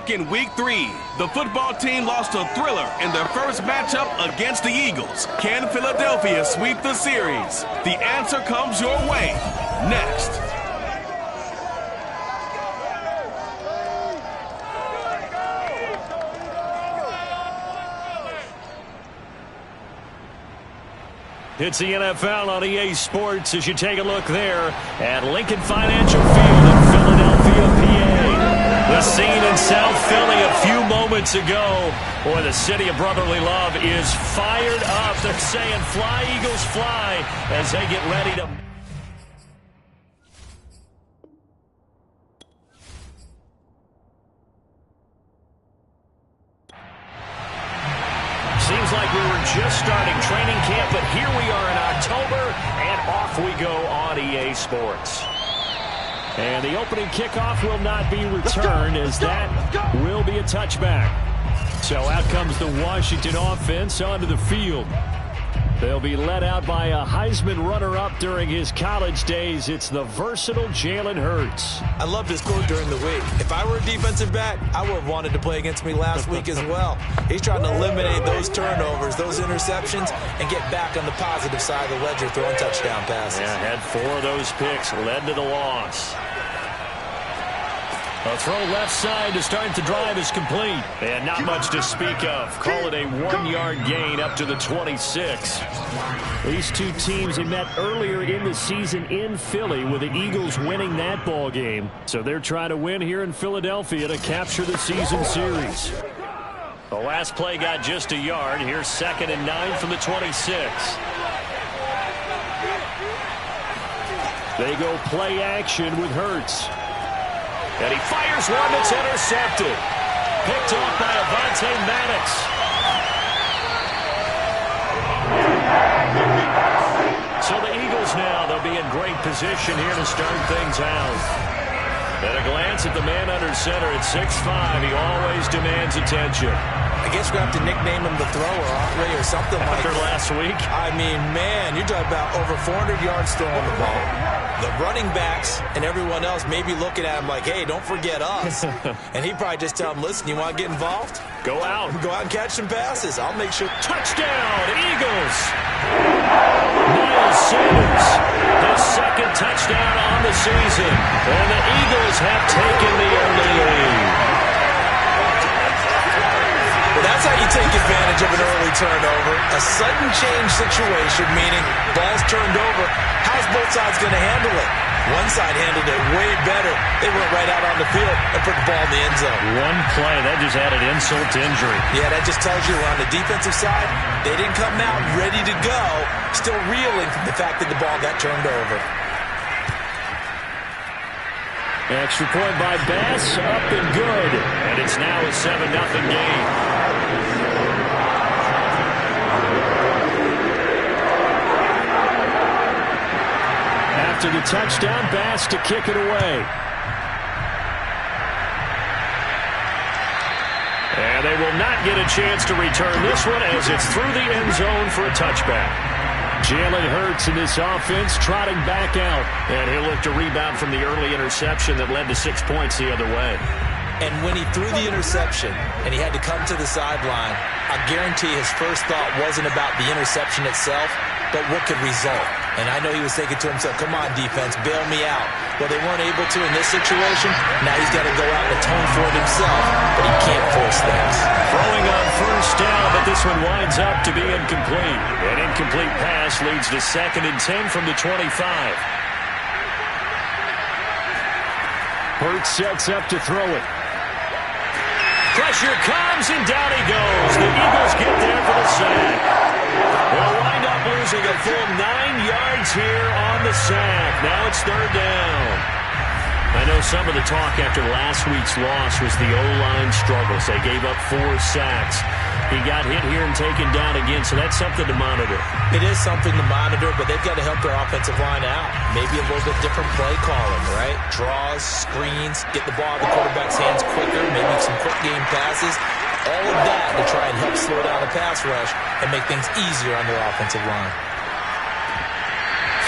back in Week 3. The football team lost a thriller in their first matchup against the Eagles. Can Philadelphia sweep the series? The answer comes your way next. It's the NFL on EA Sports as you take a look there at Lincoln Financial Field in Philadelphia, PA. The scene in South Philly a few moments ago. Boy, the city of brotherly love is fired up. They're saying, "Fly, Eagles, fly," as they get ready to... Seems like we were just starting training camp, but here we are in October, and off we go on EA Sports. And the opening kickoff will not be returned, as that will be a touchback. So out comes the Washington offense onto the field. They'll be led out by a Heisman runner-up during his college days. It's the versatile Jalen Hurts. I love this quote during the week. If I were a defensive back, I would have wanted to play against me last week as well. He's trying to eliminate those turnovers, those interceptions, and get back on the positive side of the ledger throwing touchdown passes. Yeah, had 4 of those picks, led to the loss. A throw left side to start the drive is complete. And not much to speak of. Call it a 1-yard gain up to the 26. These two teams had met earlier in the season in Philly, with the Eagles winning that ball game. So they're trying to win here in Philadelphia to capture the season series. The last play got just a yard. Here's 2nd and 9 from the 26. They go play action with Hurts. And he fires one that's intercepted. Picked off by Avonte Maddox. So the Eagles now, they'll be in great position here to start things out. At a glance at the man under center at 6'5", he always demands attention. I guess we're going to have to nickname him the thrower, aren't we, or something like that. After last week? I mean, man, you're talking about over 400 yards throwing the ball. The running backs and everyone else may be looking at him like, hey, don't forget us. And he'd probably just tell him, listen, you want to get involved? Go out. Go out and catch some passes. I'll make sure. Touchdown, Eagles! Miles Sanders, his 2nd touchdown on the season. And the Eagles have taken the early lead. Well, that's how you take advantage of an early turnover. A sudden change situation, meaning ball's turned over. How's both sides going to handle it? One side handled it way better. They went right out on the field and put the ball in the end zone. One play, that just added insult to injury. Yeah, that just tells you on the defensive side, they didn't come out ready to go, still reeling from the fact that the ball got turned over. Extra point by Bass, up and good. And it's now a 7-0 game. After the touchdown, Bass to kick it away. And they will not get a chance to return this one, as it's through the end zone for a touchback. Jalen Hurts in this offense trotting back out. And he'll look to rebound from the early interception that led to 6 points the other way. And when he threw the interception and he had to come to the sideline, I guarantee his first thought wasn't about the interception itself, but what could result. And I know he was thinking to himself, come on, defense, bail me out. Well, they weren't able to in this situation. Now he's got to go out and atone for it himself, but he can't force things. Throwing on first down, but this one winds up to be incomplete. An incomplete pass leads to 2nd and 10 from the 25. Hurts sets up to throw it. Pressure comes, and down he goes. The Eagles get there for the sack. They'll wind up losing a full 9 yards here on the sack. Now it's 3rd down. I know some of the talk after last week's loss was the O-line struggles. They gave up 4 sacks. He got hit here and taken down again, so that's something to monitor. It is something to monitor, but they've got to help their offensive line out. Maybe a little bit different play calling, right? Draws, screens, get the ball in the quarterback's hands quicker, maybe some quick game passes. All of that to try and help slow down the pass rush and make things easier on their offensive line.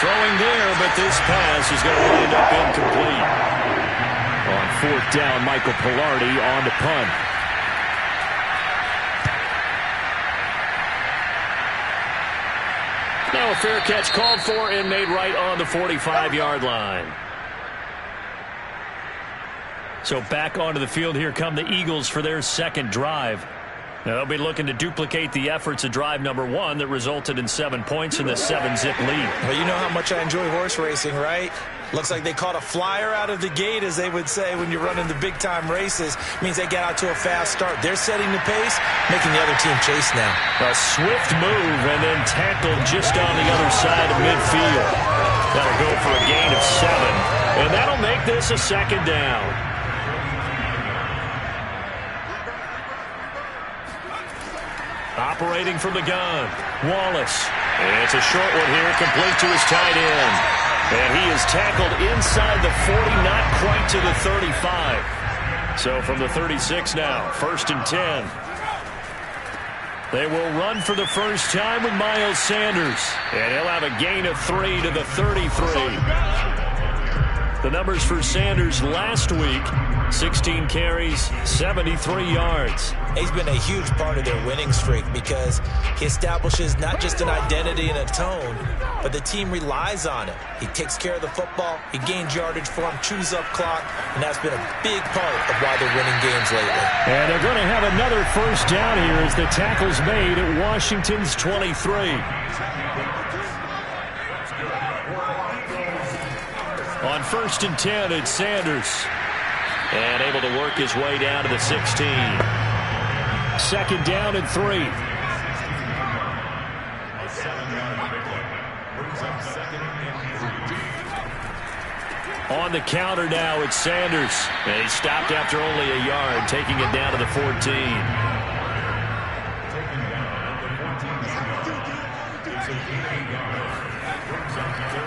Throwing there, but this pass is going to wind up incomplete. On fourth down, Michael Pilardi on to punt. Now a fair catch called for and made right on the 45-yard line. So back onto the field here come the Eagles for their second drive. Now they'll be looking to duplicate the efforts of drive number 1 that resulted in 7 points in the 7-zip lead. Well, you know how much I enjoy horse racing, right? Looks like they caught a flyer out of the gate, as they would say when you're running the big-time races. Means they get out to a fast start. They're setting the pace, making the other team chase now. A swift move and then tackled just on the other side of midfield. That'll go for a gain of 7, and that'll make this a second down. Operating from the gun, Wallace. And it's a short one here, complete to his tight end. And he is tackled inside the 40, not quite to the 35. So from the 36 now, 1st and 10. They will run for the first time with Miles Sanders. And he'll have a gain of 3 to the 33. The numbers for Sanders last week, 16 carries, 73 yards. He's been a huge part of their winning streak because he establishes not just an identity and a tone, but the team relies on it. He takes care of the football, he gains yardage for him, chews up clock, and that's been a big part of why they're winning games lately. And they're going to have another first down here as the tackle's made at Washington's 23. On 1st and 10, it's Sanders. And able to work his way down to the 16. 2nd down and 3. On the counter now, it's Sanders. And he stopped after only a yard, taking it down to the 14.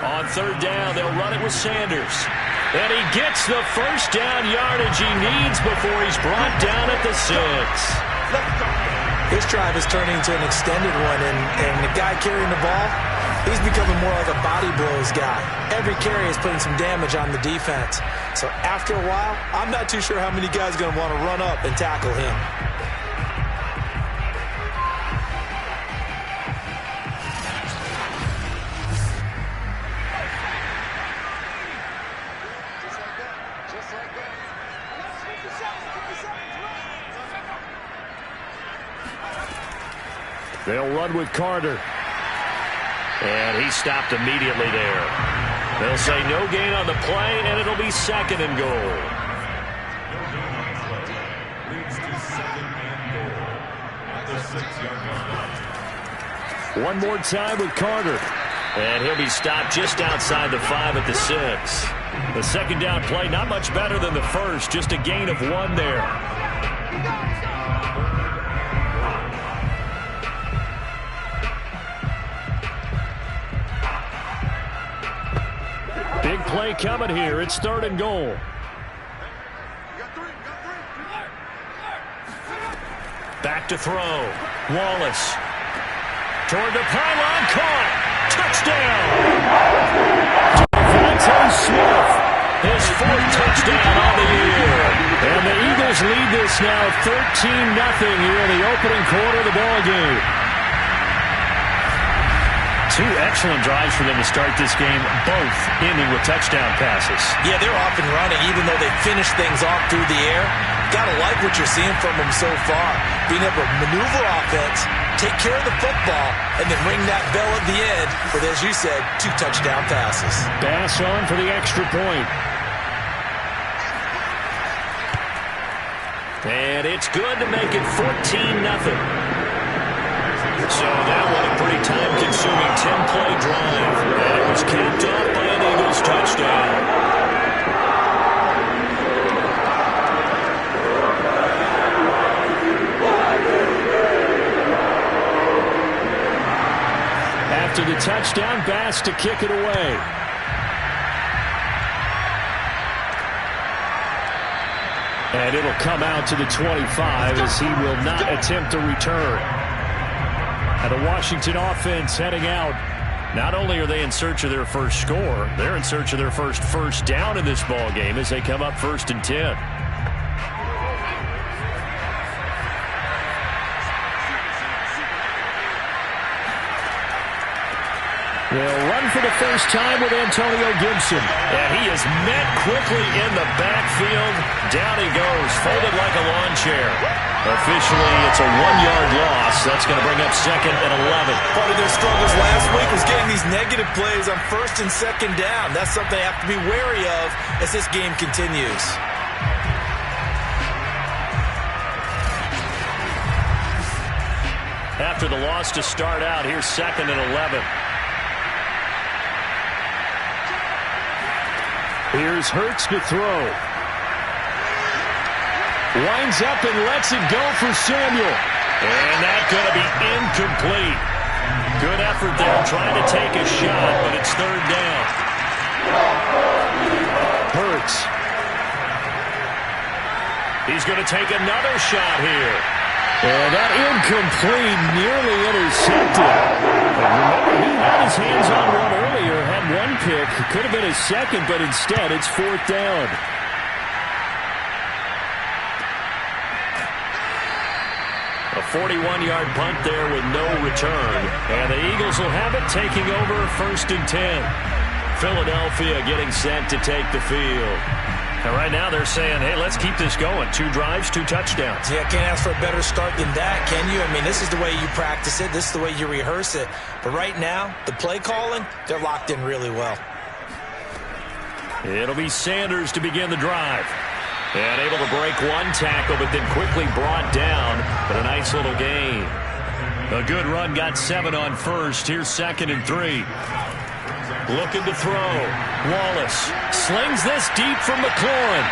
On 3rd down, they'll run it with Sanders. And he gets the first down yardage he needs before he's brought down at the 6. This drive is turning into an extended one, and the guy carrying the ball, he's becoming more like a body blows guy. Every carry is putting some damage on the defense. So after a while, I'm not too sure how many guys are going to want to run up and tackle him. They'll run with Carter. And he stopped immediately there. They'll say no gain on the play, and it'll be 2nd and goal. One more time with Carter. And he'll be stopped just outside the 5 at the 6. The 2nd down play, not much better than the first, just a gain of 1 there. Big play coming here. It's 3rd and goal. Back to throw. Wallace. Toward the pylon. Caught. Touchdown. Devontae Smith. His 4th touchdown on the year. And the Eagles lead this now 13-0 here in the opening quarter of the ballgame. 2 excellent drives for them to start this game, both ending with touchdown passes. Yeah, they're off and running, even though they finish things off through the air. Gotta like what you're seeing from them so far. Being able to maneuver offense, take care of the football, and then ring that bell at the end with, as you said, 2 touchdown passes. Bass on for the extra point. And it's good to make it 14-0. So that was a pretty time-consuming 10-play drive. And it was capped off by an Eagles touchdown. After the touchdown, Bass to kick it away. And it'll come out to the 25 as he will not attempt to return. And the Washington offense heading out Not only are they in search of their first score, they're in search of their first down in this ball game as they come up 1st and 10. They'll run for the first time with Antonio Gibson. And he is met quickly in the backfield. Down he goes, folded like a lawn chair. Officially, it's a 1-yard loss. That's going to bring up 2nd and 11. Part of their struggles last week was getting these negative plays on 1st and 2nd down. That's something they have to be wary of as this game continues. After the loss to start out, here's 2nd and 11. Here's Hurts to throw. Winds up and lets it go for Samuel. And that's going to be incomplete. Good effort there trying to take a shot, but it's 3rd down. Hurts. He's going to take another shot here. And that incomplete, nearly intercepted. And remember, he had his hands on one earlier, had one pick. It could have been his second, but instead it's 4th down. A 41-yard punt there with no return. And the Eagles will have it, taking over 1st and 10. Philadelphia getting set to take the field. And right now they're saying, hey, let's keep this going. 2 drives, 2 touchdowns. Yeah, can't ask for a better start than that, can you? I mean, this is the way you practice it. This is the way you rehearse it. But right now, the play calling, they're locked in really well. It'll be Sanders to begin the drive. And able to break one tackle, but then quickly brought down. But a nice little gain. A good run, got 7 on first. Here's 2nd and 3. Looking to throw. Wallace slings this deep from McLaurin.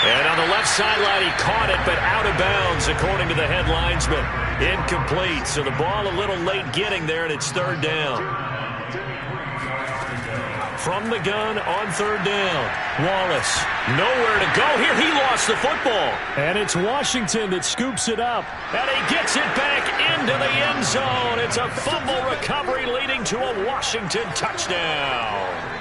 And on the left sideline, he caught it, but out of bounds, according to the head linesman. Incomplete, so the ball a little late getting there, and it's 3rd down. From the gun on 3rd down. Wallace, nowhere to go here. He lost the football. And it's Washington that scoops it up. And he gets it back into the end zone. It's a fumble recovery leading to a Washington touchdown.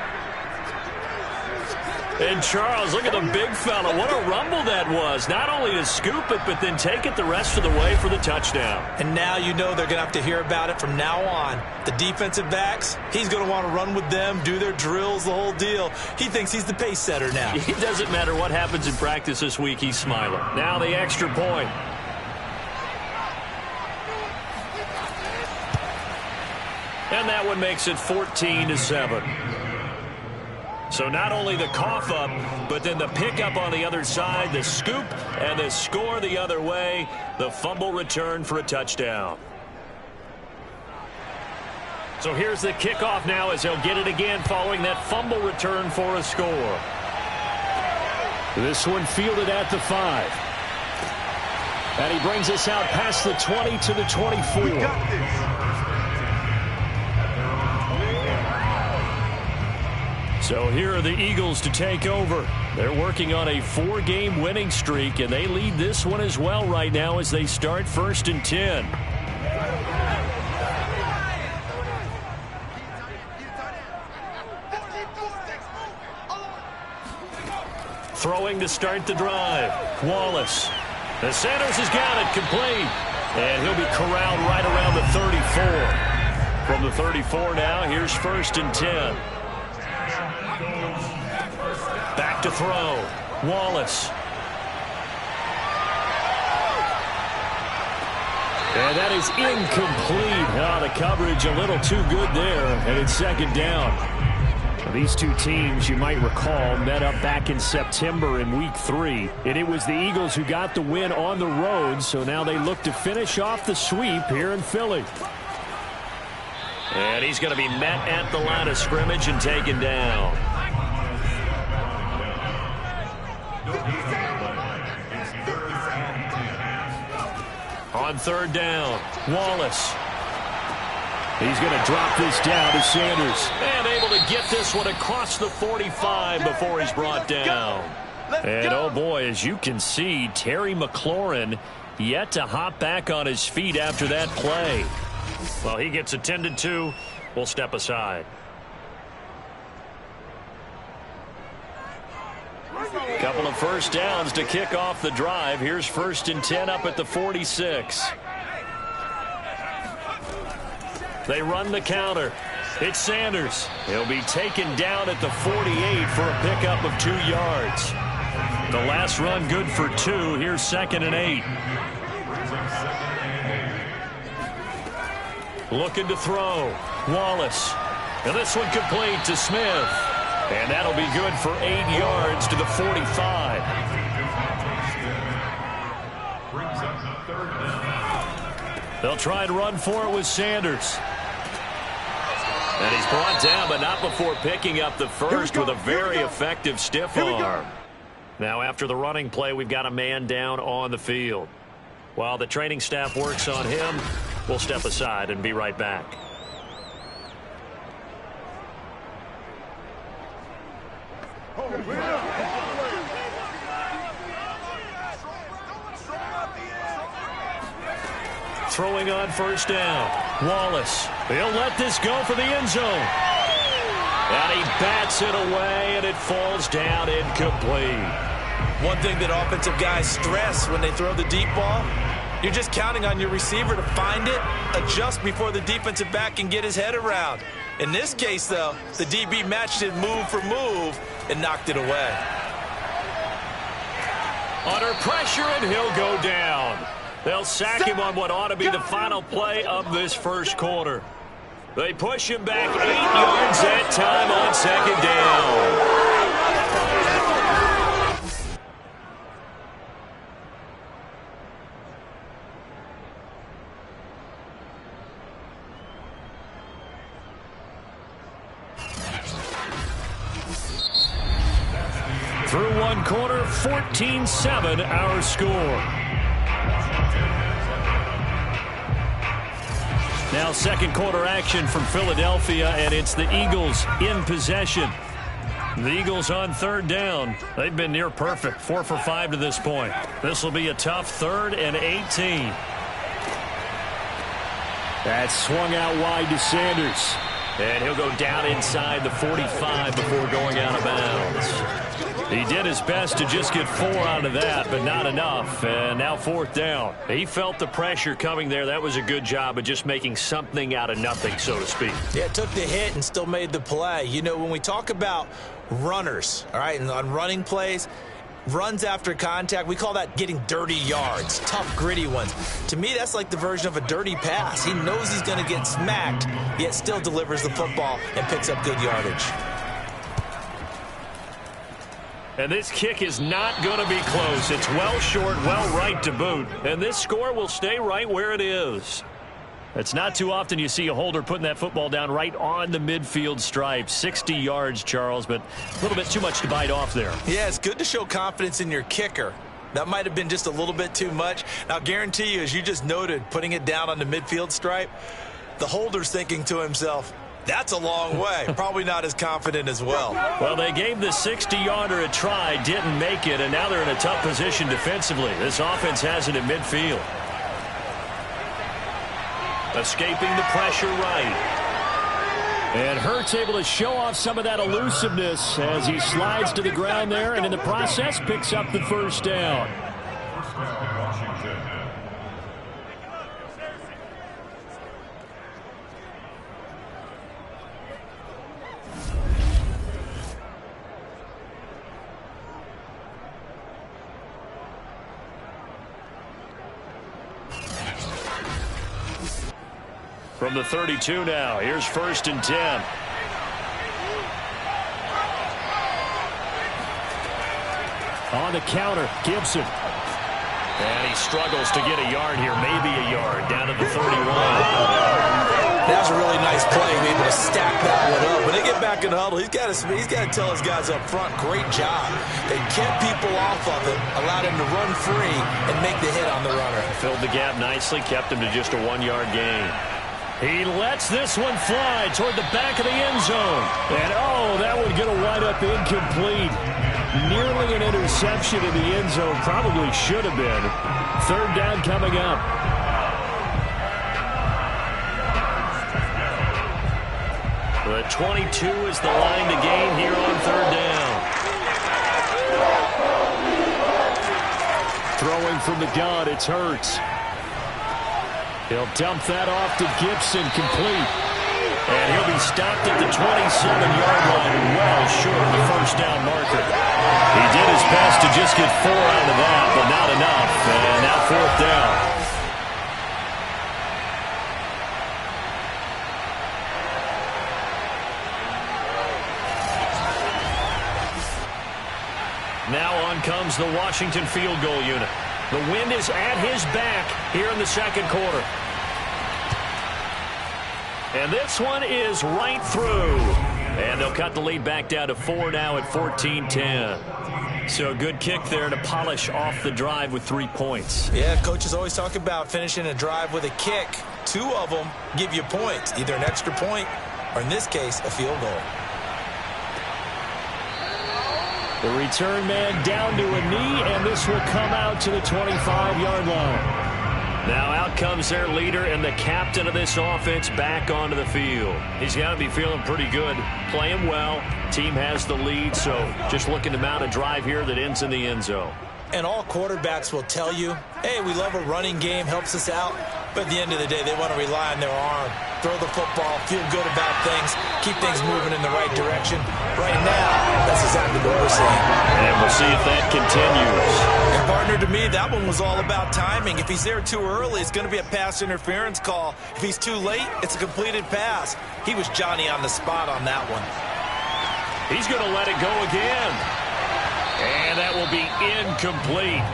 And Charles, look at the big fella. What a rumble that was. Not only to scoop it, but then take it the rest of the way for the touchdown. And now you know they're going to have to hear about it from now on. The defensive backs, he's going to want to run with them, do their drills, the whole deal. He thinks he's the pace setter now. It doesn't matter what happens in practice this week, he's smiling. Now the extra point. And that one makes it 14-7. So not only the cough up, but then the pickup on the other side, the scoop, and the score the other way. The fumble return for a touchdown. So here's the kickoff now as they'll get it again following that fumble return for a score. This one fielded at the 5. And he brings us out past the 20 to the 24. We got this. So here are the Eagles to take over. They're working on a 4-game winning streak, and they lead this one as well right now as they start 1st and 10. Throwing to start the drive. Wallace. The Sanders has got it complete. And he'll be corralled right around the 34. From the 34 now, here's 1st and 10. Back to throw. Wallace. And that is incomplete. Oh, the coverage a little too good there. And it's 2nd down. These two teams, you might recall, met up back in September in Week 3. And it was the Eagles who got the win on the road. So now they look to finish off the sweep here in Philly. And he's going to be met at the line of scrimmage and taken down. On 3rd down, Wallace. He's going to drop this down to Sanders. And able to get this one across the 45 before he's brought down. And oh boy, as you can see, Terry McLaurin yet to hop back on his feet after that play. Well, he gets attended to will step aside. Couple of first downs to kick off the drive. Here's 1st and 10 up at the 46. They run the counter. It's Sanders. He'll be taken down at the 48 for a pickup of 2 yards. The last run good for 2. Here's 2nd and 8. Looking to throw. Wallace. And this one complete to Smith. And that'll be good for 8 yards to the 45. They'll try and run for it with Sanders. And he's brought down, but not before picking up the first with a very effective stiff arm. Now, after the running play, we've got a man down on the field. While the training staff works on him, we'll step aside and be right back. Throwing on 1st down. Wallace. He'll let this go for the end zone. And he bats it away, and it falls down incomplete. One thing that offensive guys stress when they throw the deep ball, you're just counting on your receiver to find it, adjust before the defensive back can get his head around. In this case, though, the DB matched it move for move and knocked it away. Under pressure, and he'll go down. They'll sack him on what ought to be the final play of this first quarter. They push him back 8 yards that time on 2nd down. Through 1 quarter, 14-7 our score. Now 2nd quarter action from Philadelphia, and it's the Eagles in possession. The Eagles on 3rd down. They've been near perfect, 4 for 5 to this point. This will be a tough 3rd and 18. That's swung out wide to Sanders. And he'll go down inside the 45 before going out of bounds. He did his best to just get 4 out of that, but not enough. And now 4th down. He felt the pressure coming there. That was a good job of just making something out of nothing, so to speak. Yeah, took the hit and still made the play. You know, when we talk about runners, all right, and on running plays, runs after contact, we call that getting dirty yards, tough, gritty ones. To me, that's like the version of a dirty pass. He knows he's going to get smacked, yet still delivers the football and picks up good yardage. And this kick is not going to be close. It's well short, well right to boot. And this score will stay right where it is. It's not too often you see a holder putting that football down right on the midfield stripe. 60 yards, Charles, but a little bit too much to bite off there. Yeah, it's good to show confidence in your kicker. That might have been just a little bit too much. Now, guarantee you, as you just noted, putting it down on the midfield stripe, the holder's thinking to himself, that's a long way. Probably not as confident as well. Well, they gave the 60-yarder a try, didn't make it, and now they're in a tough position defensively. This offense has it at midfield. Escaping the pressure right. And Hurts able to show off some of that elusiveness as he slides to the ground there, and in the process picks up the 1st down. From the 32 now, here's 1st and 10. On the counter, Gibson. And he struggles to get a yard here, maybe a yard, down to the 31. That was a really nice play, able to stack that one up. When they get back in the huddle, he's got to tell his guys up front, great job. They kept people off of him, allowed him to run free and make the hit on the runner. Filled the gap nicely, kept him to just a 1-yard gain. He lets this one fly toward the back of the end zone. And, oh, that would get a wide-up incomplete. Nearly an interception in the end zone. Probably should have been. 3rd down coming up. 22 is the line to gain here on third down. Throwing from the gun, it's Hurts. He'll dump that off to Gibson, complete. And he'll be stopped at the 27-yard line, well short of the first down marker. He did his best to just get 4 out of that, but not enough. And now fourth down. Now on comes the Washington field goal unit. The wind is at his back here in the second quarter. And this one is right through. And they'll cut the lead back down to 4 now at 14-10. So a good kick there to polish off the drive with 3 points. Yeah, coaches always talk about finishing a drive with a kick. 2 of them give you points, either an extra point or, in this case, a field goal. The return man down to a knee, and this will come out to the 25-yard line. Now out comes their leader and the captain of this offense back onto the field. He's got to be feeling pretty good, playing well. Team has the lead, so just looking to mount a drive here that ends in the end zone. And all quarterbacks will tell you, hey, we love a running game, helps us out. But at the end of the day, they want to rely on their arm. Throw the football, feel good about things, keep things moving in the right direction. Right now, that's exactly what we're seeing. And we'll see if that continues. And partner, to me, that one was all about timing. If he's there too early, it's going to be a pass interference call. If he's too late, it's a completed pass. He was Johnny on the spot on that one. He's going to let it go again. And that will be incomplete.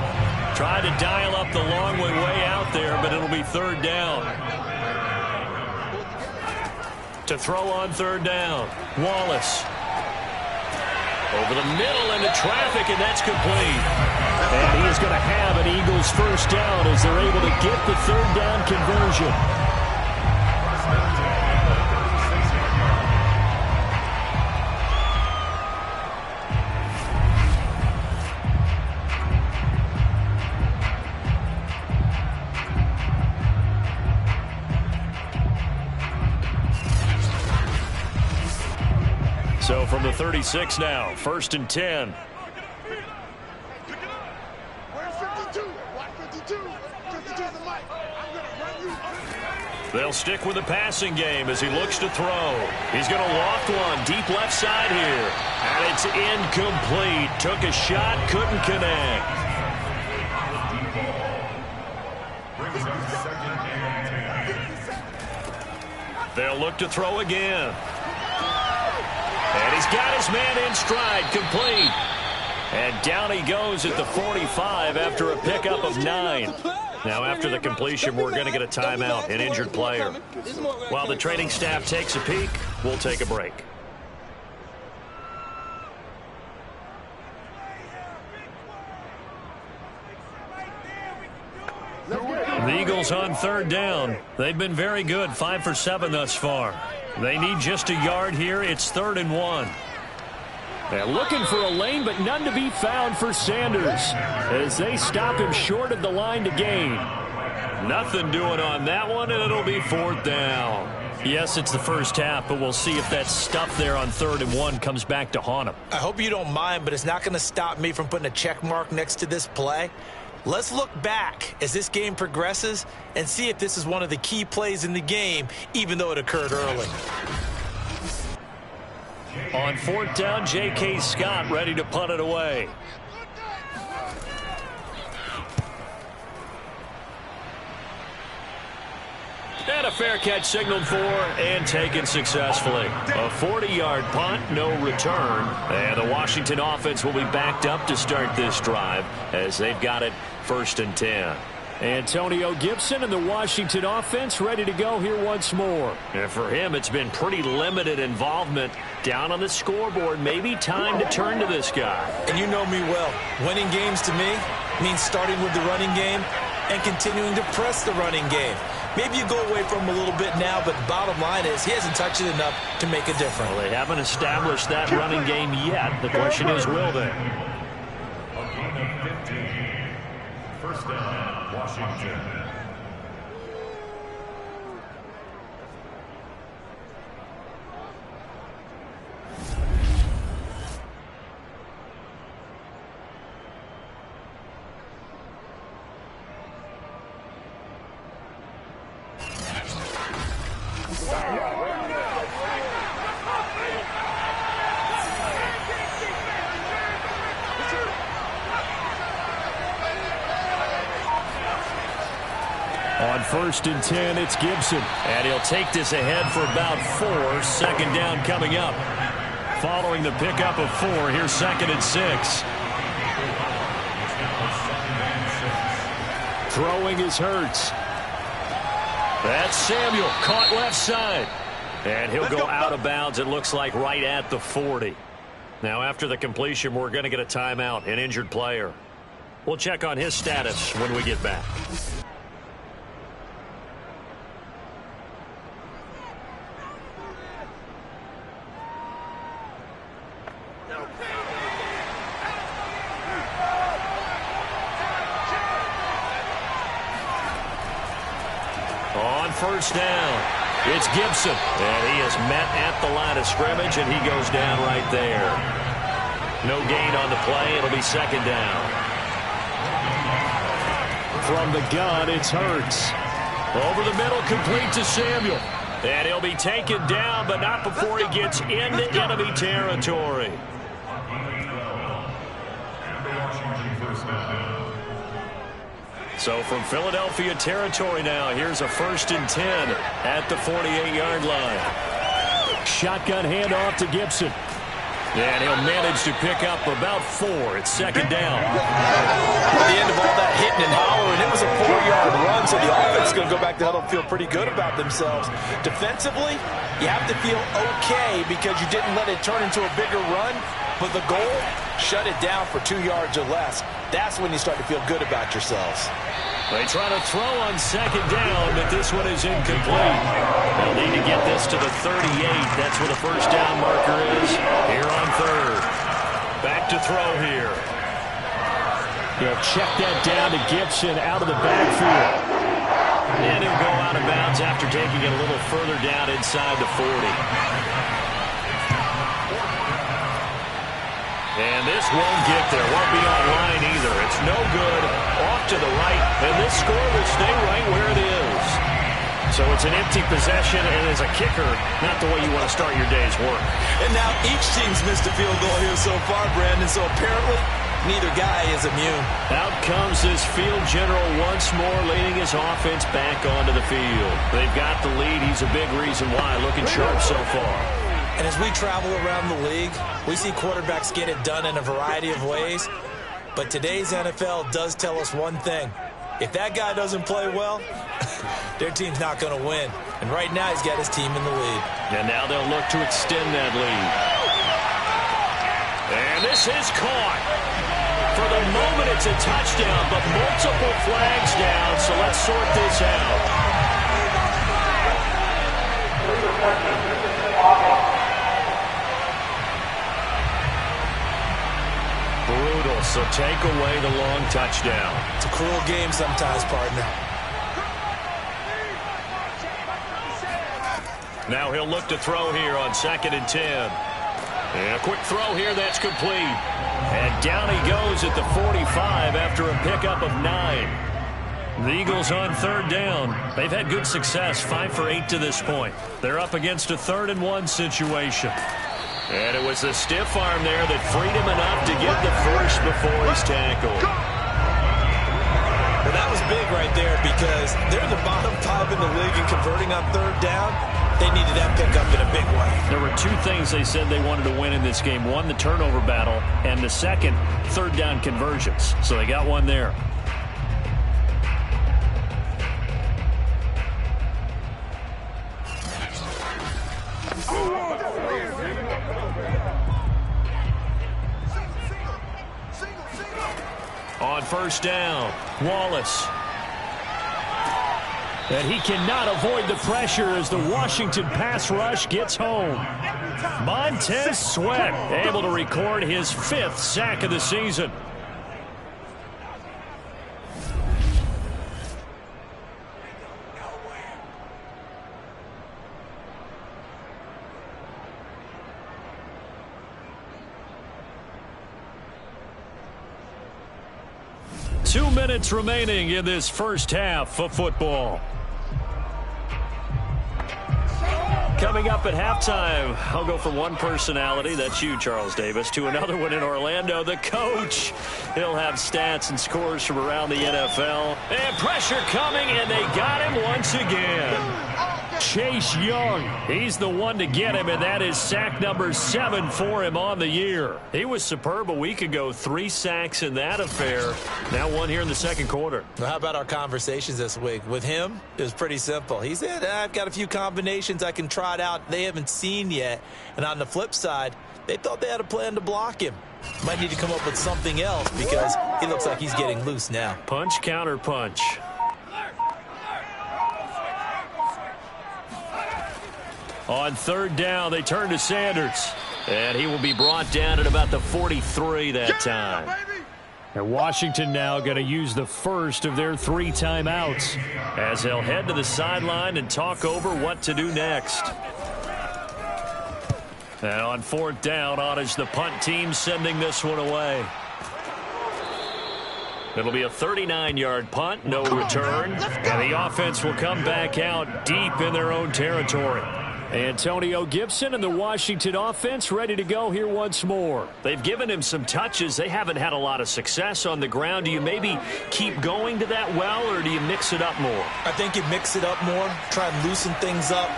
Tried to dial up the long way out there, but it'll be third down. To throw on third down, Wallace. Over the middle into traffic, and that's complete. And he is going to have an Eagles first down as they're able to get the third down conversion. So from the 36 now, first and 10. They'll stick with the passing game as he looks to throw. He's going to loft one deep left side here. And it's incomplete. Took a shot, couldn't connect. They'll look to throw again. And he's got his man in stride, complete. And down he goes at the 45 after a pickup of 9. Now after the completion, we're going to get a timeout, an injured player. While the training staff takes a peek, we'll take a break. The Eagles on third down. They've been very good, 5 for 7 thus far. They need just a yard here. It's 3rd and 1. They're looking for a lane, but none to be found for Sanders as they stop him short of the line to gain. Nothing doing on that one, and it'll be 4th down. Yes, it's the first half, but we'll see if that stuff there on 3rd and 1 comes back to haunt him. I hope you don't mind, but it's not going to stop me from putting a check mark next to this play. Let's look back as this game progresses and see if this is one of the key plays in the game, even though it occurred early. On 4th down, J.K. Scott ready to punt it away. And a fair catch signaled for and taken successfully. A 40-yard punt, no return. And the Washington offense will be backed up to start this drive as they've got it 1st and 10. Antonio Gibson and the Washington offense ready to go here once more. And for him, it's been pretty limited involvement down on the scoreboard. Maybe time to turn to this guy. And you know me well. Winning games to me means starting with the running game and continuing to press the running game. Maybe you go away from him a little bit now, but the bottom line is he hasn't touched it enough to make a difference. Well, they haven't established that running game yet. The question is, will they? A gain of 15. First down, Washington. first and 10, it's Gibson. And he'll take this ahead for about 4. Second down coming up. Following the pickup of 4, here's second and 6. Throwing is Hurts. That's Samuel, caught left side. And he'll go out of bounds, it looks like, right at the 40. Now, after the completion, we're going to get a timeout, an injured player. We'll check on his status when we get back. On first down, it's Gibson. And he is met at the line of scrimmage, and he goes down right there. No gain on the play. It'll be second down. From the gun, it's Hurts. Over the middle, complete to Samuel. And he'll be taken down, but not before he gets into enemy territory. So from Philadelphia territory now, here's a first and 10 at the 48-yard line. Shotgun handoff to Gibson. And he'll manage to pick up about 4. It's second down. At the end of all that hitting and hollering, it was a 4-yard run, so the offense is going to go back to huddle and feel pretty good about themselves. Defensively, you have to feel okay because you didn't let it turn into a bigger run, but the goal, shut it down for 2 yards or less. That's when you start to feel good about yourselves. They try to throw on second down, but this one is incomplete. They'll need to get this to the 38. That's where the first down marker is here on third. Back to throw here. He'll check that down to Gibson out of the backfield. And he'll go out of bounds after taking it a little further down inside the 40. And this won't get there. Won't be online either. It's no good. Off to the right. And this score will stay right where it is. So it's an empty possession, and as a kicker, not the way you want to start your day's work. And now each team's missed a field goal here so far, Brandon. So apparently, neither guy is immune. Out comes this field general once more, leading his offense back onto the field. They've got the lead. He's a big reason why. Looking sharp so far. And as we travel around the league, we see quarterbacks get it done in a variety of ways. But today's NFL does tell us one thing. If that guy doesn't play well, their team's not going to win. And right now, he's got his team in the lead. And now they'll look to extend that lead. And this is caught. For the moment, it's a touchdown, but multiple flags down, so let's sort this out. Brutal, so take away the long touchdown. It's a cruel game sometimes, partner. Now he'll look to throw here on second and 10. And a quick throw here, that's complete. And down he goes at the 45 after a pickup of 9. The Eagles on third down. They've had good success, 5 for 8 to this point. They're up against a 3rd and 1 situation. And it was the stiff arm there that freed him enough to get the first before he's tackled. Well, that was big right there because they're in the bottom 5 in the league and converting on third down. They needed that pickup in a big way. There were 2 things they said they wanted to win in this game. One, the turnover battle, and the second, third down conversions. So they got one there. On first down, Wallace. And he cannot avoid the pressure as the Washington pass rush gets home. Montez Sweat able to record his 5th sack of the season. Two minutes remaining in this first half of football. Coming up at halftime, I'll go from one personality, that's you, Charles Davis, to another one in Orlando, the coach. He'll have stats and scores from around the NFL. And pressure coming, and they got him once again. Chase Young, he's the one to get him, and that is sack number 7 for him on the year. He was superb a week ago, 3 sacks in that affair. Now 1 here in the second quarter. Well, how about our conversations this week? With him, it was pretty simple. He said, I've got a few combinations I can try out they haven't seen yet. And on the flip side, they thought they had a plan to block him. Might need to come up with something else because he looks like he's getting loose now. Punch, counter punch. On third down, they turn to Sanders. And he will be brought down at about the 43 that time. And Washington now going to use the first of their 3 timeouts as they'll head to the sideline and talk over what to do next. And on fourth down, on is the punt team sending this one away. It'll be a 39-yard punt, no return. And the offense will come back out deep in their own territory. Antonio Gibson and the Washington offense ready to go here once more. They've given him some touches. They haven't had a lot of success on the ground. Do you maybe keep going to that well, or do you mix it up more? I think you mix it up more, try and loosen things up.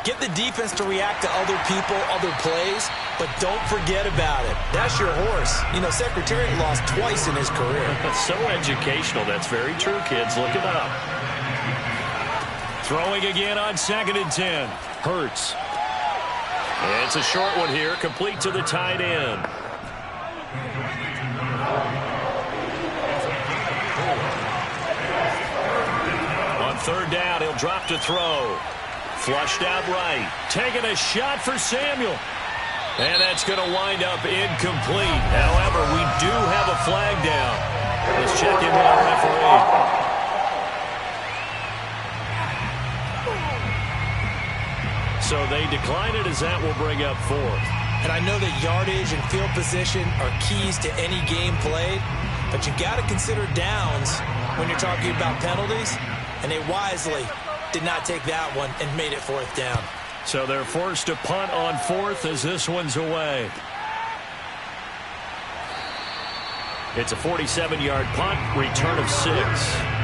Get the defense to react to other people, other plays, but don't forget about it. That's your horse. You know, Secretariat lost twice in his career. So educational. That's very true, kids. Look it up. Throwing again on 2nd and 10. Hurts. It's a short one here, complete to the tight end. On third down, he'll drop to throw. Flushed out right. Taking a shot for Samuel. And that's going to wind up incomplete. However, we do have a flag down. Let's check in with our referee. So they decline it as that will bring up 4th. And I know that yardage and field position are keys to any game played, but you got to consider downs when you're talking about penalties, and they wisely did not take that one and made it 4th down. So they're forced to punt on 4th as this one's away. It's a 47-yard punt, return of 6.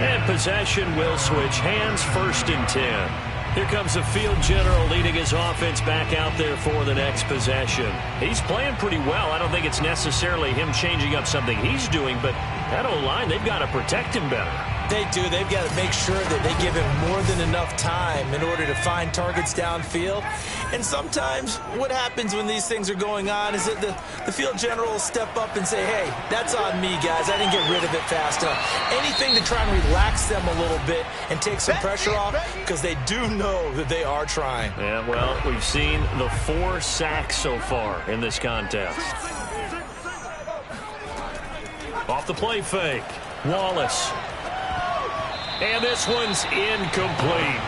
And possession will switch hands, 1st and 10. Here comes the field general leading his offense back out there for the next possession. He's playing pretty well. I don't think it's necessarily him changing up something he's doing, but that O-line, they've got to protect him better. They do. They've got to make sure that they give him more than enough time in order to find targets downfield. And sometimes what happens when these things are going on is that the field general will step up and say, hey, that's on me, guys. I didn't get rid of it fast enough. Anything to try and relax them a little bit and take some pressure off, because they do know that they are trying. Yeah, well, we've seen the 4 sacks so far in this contest. Off the play fake, Wallace. And this one's incomplete.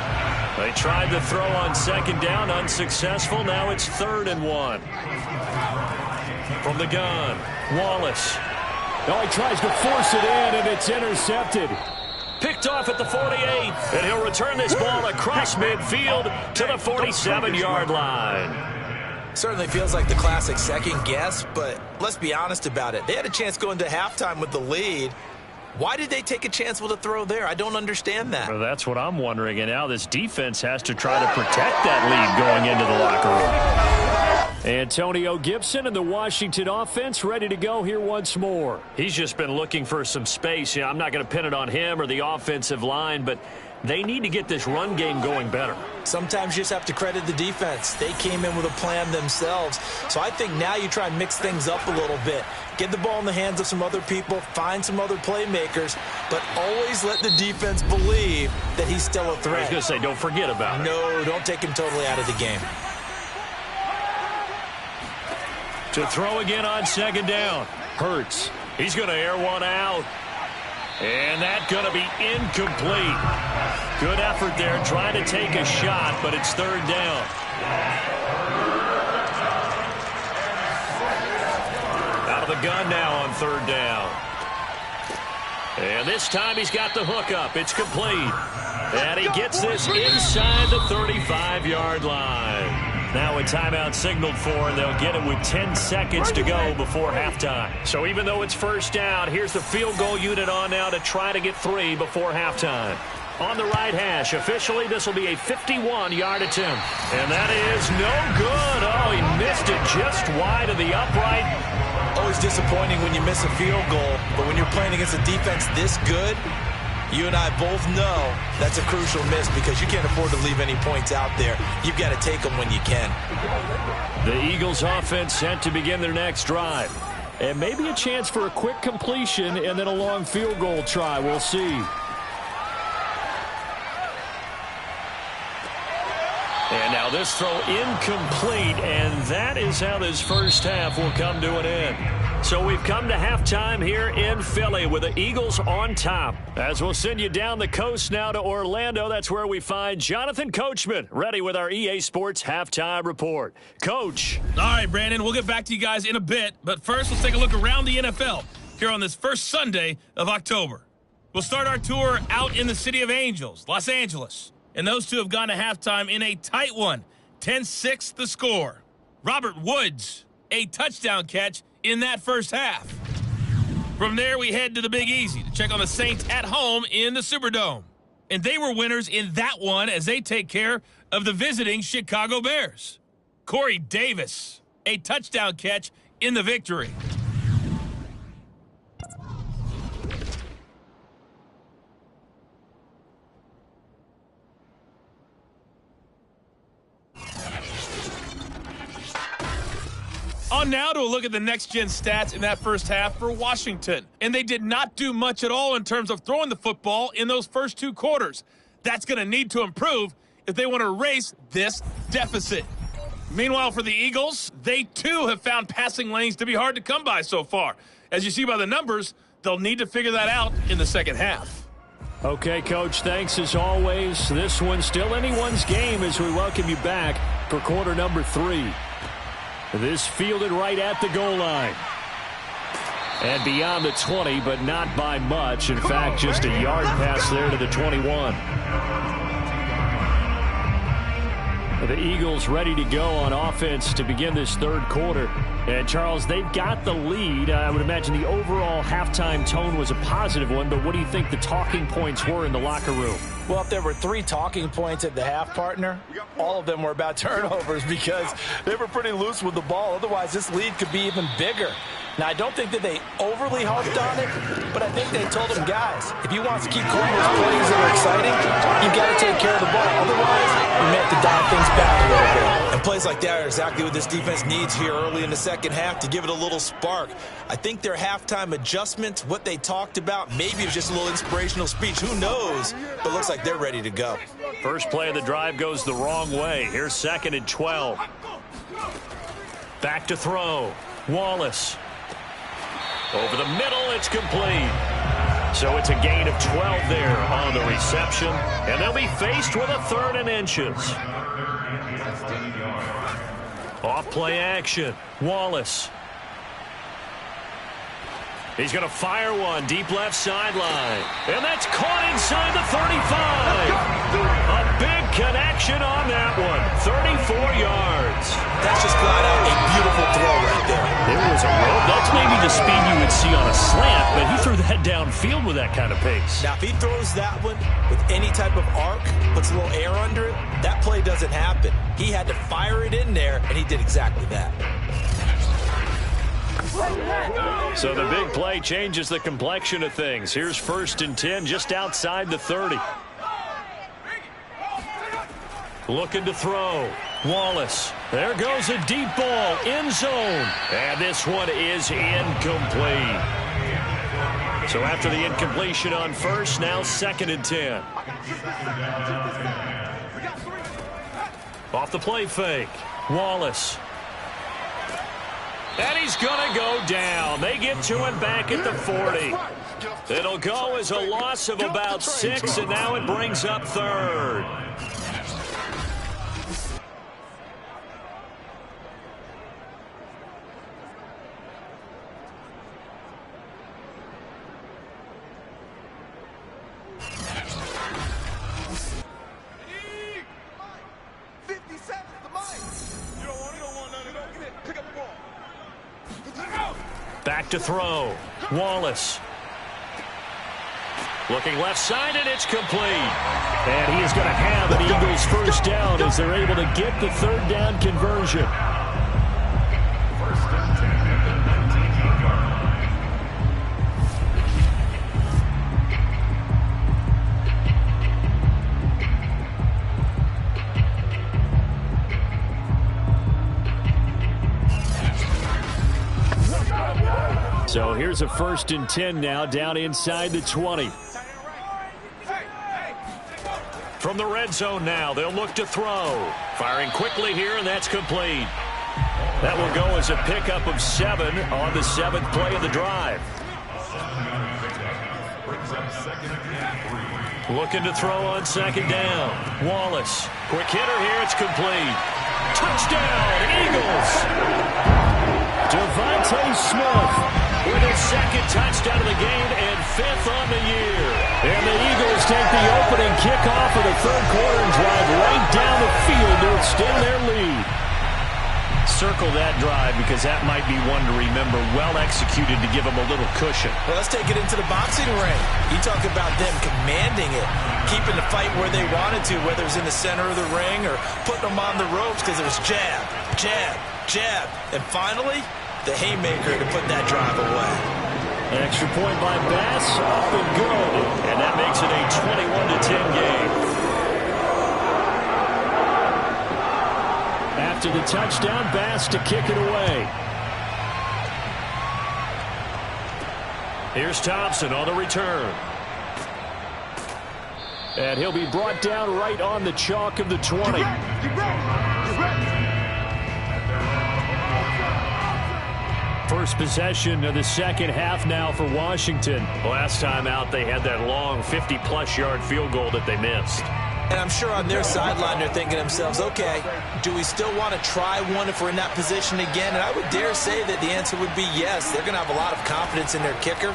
They tried to throw on 2nd down, unsuccessful. Now it's 3rd and 1. From the gun, Wallace. Oh, he tries to force it in, and it's intercepted. Picked off at the 48, and he'll return this ball across midfield to the 47-yard line. Certainly feels like the classic second guess, but let's be honest about it. They had a chance going to halftime with the lead. Why did they take a chance with a throw there? I don't understand that. Well, that's what I'm wondering, and now this defense has to try to protect that lead going into the locker room. Antonio Gibson and the Washington offense ready to go here once more. He's just been looking for some space. I'm not going to pin it on him or the offensive line, but they need to get this run game going better. Sometimes you just have to credit the defense. They came in with a plan themselves. So I think now you try and mix things up a little bit. Get the ball in the hands of some other people, find some other playmakers, but always let the defense believe that he's still a threat. I was going to say, don't forget about it. No, don't take him totally out of the game. To throw again on 2nd down. Hurts. He's going to air one out. And that's going to be incomplete. Good effort there, trying to take a shot, but it's 3rd down. Out of the gun now on 3rd down. And this time he's got the hook up. It's complete. And he gets this inside the 35-yard line. Now a timeout signaled for, and they'll get it with 10 seconds to go before halftime. So even though it's first down, here's the field goal unit on now to try to get 3 before halftime. On the right hash, officially this will be a 51-yard attempt. And that is no good. Oh, he missed it just wide of the upright. Always disappointing when you miss a field goal, but when you're playing against a defense this good, you and I both know that's a crucial miss because you can't afford to leave any points out there. You've got to take them when you can. The Eagles offense set to begin their next drive. And maybe a chance for a quick completion and then a long field goal try. We'll see. And now this throw incomplete, and that is how this first half will come to an end. So we've come to halftime here in Philly with the Eagles on top. As we'll send you down the coast now to Orlando, that's where we find Jonathan Coachman, ready with our EA Sports halftime report. Coach. All right, Brandon, we'll get back to you guys in a bit, but first let's take a look around the NFL here on this first Sunday of October. We'll start our tour out in the City of Angels, Los Angeles. And those two have gone to halftime in a tight one. 10-6 the score. Robert Woods, a touchdown catch in that first half. From there, we head to the Big Easy to check on the Saints at home in the Superdome. And they were winners in that one as they take care of the visiting Chicago Bears. Corey Davis, a touchdown catch in the victory. On now to a look at the next-gen stats in that first half for Washington. And they did not do much at all in terms of throwing the football in those first 2 quarters. That's going to need to improve if they want to erase this deficit. Meanwhile, for the Eagles, they too have found passing lanes to be hard to come by so far. As you see by the numbers, they'll need to figure that out in the second half. Okay, Coach, thanks as always. This one's still anyone's game as we welcome you back for quarter number 3. This fielded right at the goal line. And beyond the 20, but not by much. In fact, just a yard pass there to the 21. The Eagles ready to go on offense to begin this third quarter. And, Charles, they've got the lead. I would imagine the overall halftime tone was a positive one, but what do you think the talking points were in the locker room? Well, if there were 3 talking points at the half, partner, all of them were about turnovers because they were pretty loose with the ball. Otherwise, this lead could be even bigger. Now, I don't think that they overly harped on it, but I think they told them, guys, if you want to keep calling those plays that are exciting, you've got to take care of the ball. Otherwise, we may have to dial things back a little bit. And plays like that are exactly what this defense needs here early in the second half to give it a little spark. I think their halftime adjustment, what they talked about, maybe it was just a little inspirational speech. Who knows? But it looks like they're ready to go. First play of the drive goes the wrong way. Here's 2nd and 12. Back to throw. Wallace. Over the middle, it's complete. So it's a gain of 12 there on the reception. And they'll be faced with a 3rd and inches. Off play action. Wallace. He's going to fire one deep left sideline. And that's caught inside the 35. A big connection on that one. 34 yards. That's just flat out a beautiful throw right there. There was a rope. That's maybe the speed you would see on a slant, but he threw that downfield with that kind of pace. Now, if he throws that one with any type of arc, puts a little air under it, that play doesn't happen. He had to fire it in there, and he did exactly that. So the big play changes the complexion of things. Here's 1st and 10 just outside the 30. Looking to throw. Wallace. There goes a deep ball. End zone. And this one is incomplete. So after the incompletion on first, now 2nd and 10. Off the play fake. Wallace. And he's going to go down. They get to him back at the 40. It'll go as a loss of about 6, and now it brings up 3rd. Back to throw. Wallace. Looking left side, and it's complete. And he is going to have an Eagles first down as they're able to get the third down conversion. First and 10 at the 19-yard line. So here's a 1st and 10 now down inside the 20. From the red zone now, they'll look to throw. Firing quickly here, and that's complete. That will go as a pickup of 7 on the 7th play of the drive. Looking to throw on 2nd down. Wallace. Quick hitter here, it's complete. Touchdown, Eagles! Devontae Smith with his 2nd touchdown of the game and 5th on the year. And the Eagles take the opening kickoff of the 3rd quarter and drive right down the field to extend their lead. Circle that drive because that might be one to remember. Well executed to give them a little cushion. Well, let's take it into the boxing ring. You talk about them commanding it, keeping the fight where they wanted to, whether it was in the center of the ring or putting them on the ropes because it was jab, jab, jab. And finally, the haymaker to put that drive away. An extra point by Bass, up and good. And that makes it a 21-10 game. After the touchdown, Bass to kick it away. Here's Thompson on the return. And he'll be brought down right on the chalk of the 20. First possession of the 2nd half now for Washington. Last time out, they had that long 50-plus yard field goal that they missed. And I'm sure on their sideline they're thinking to themselves, okay, do we still want to try one if we're in that position again? And I would dare say that the answer would be yes. They're going to have a lot of confidence in their kicker.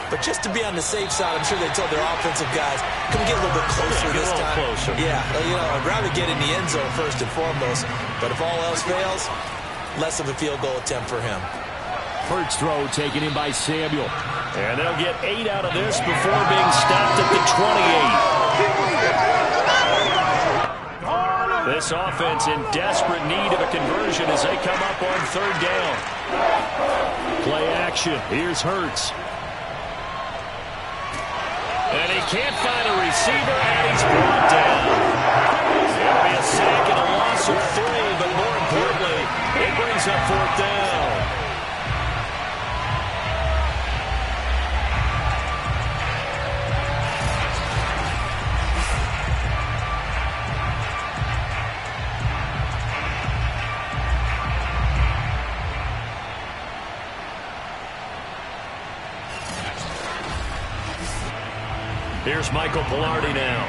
But just to be on the safe side, I'm sure they told their offensive guys, can we get a little bit closer this time? Closer. Yeah, you know, I'd rather get in the end zone first and foremost. But if all else fails, less of a field goal attempt for him. Hurts throw taken in by Samuel. And they'll get 8 out of this before being stopped at the 28. This offense in desperate need of a conversion as they come up on 3rd down. Play action. Here's Hurts. And he can't find a receiver, and he's brought down. It'll be a sack and a loss of 3, but more importantly, it brings up 4th down. Here's Michael Pilardi now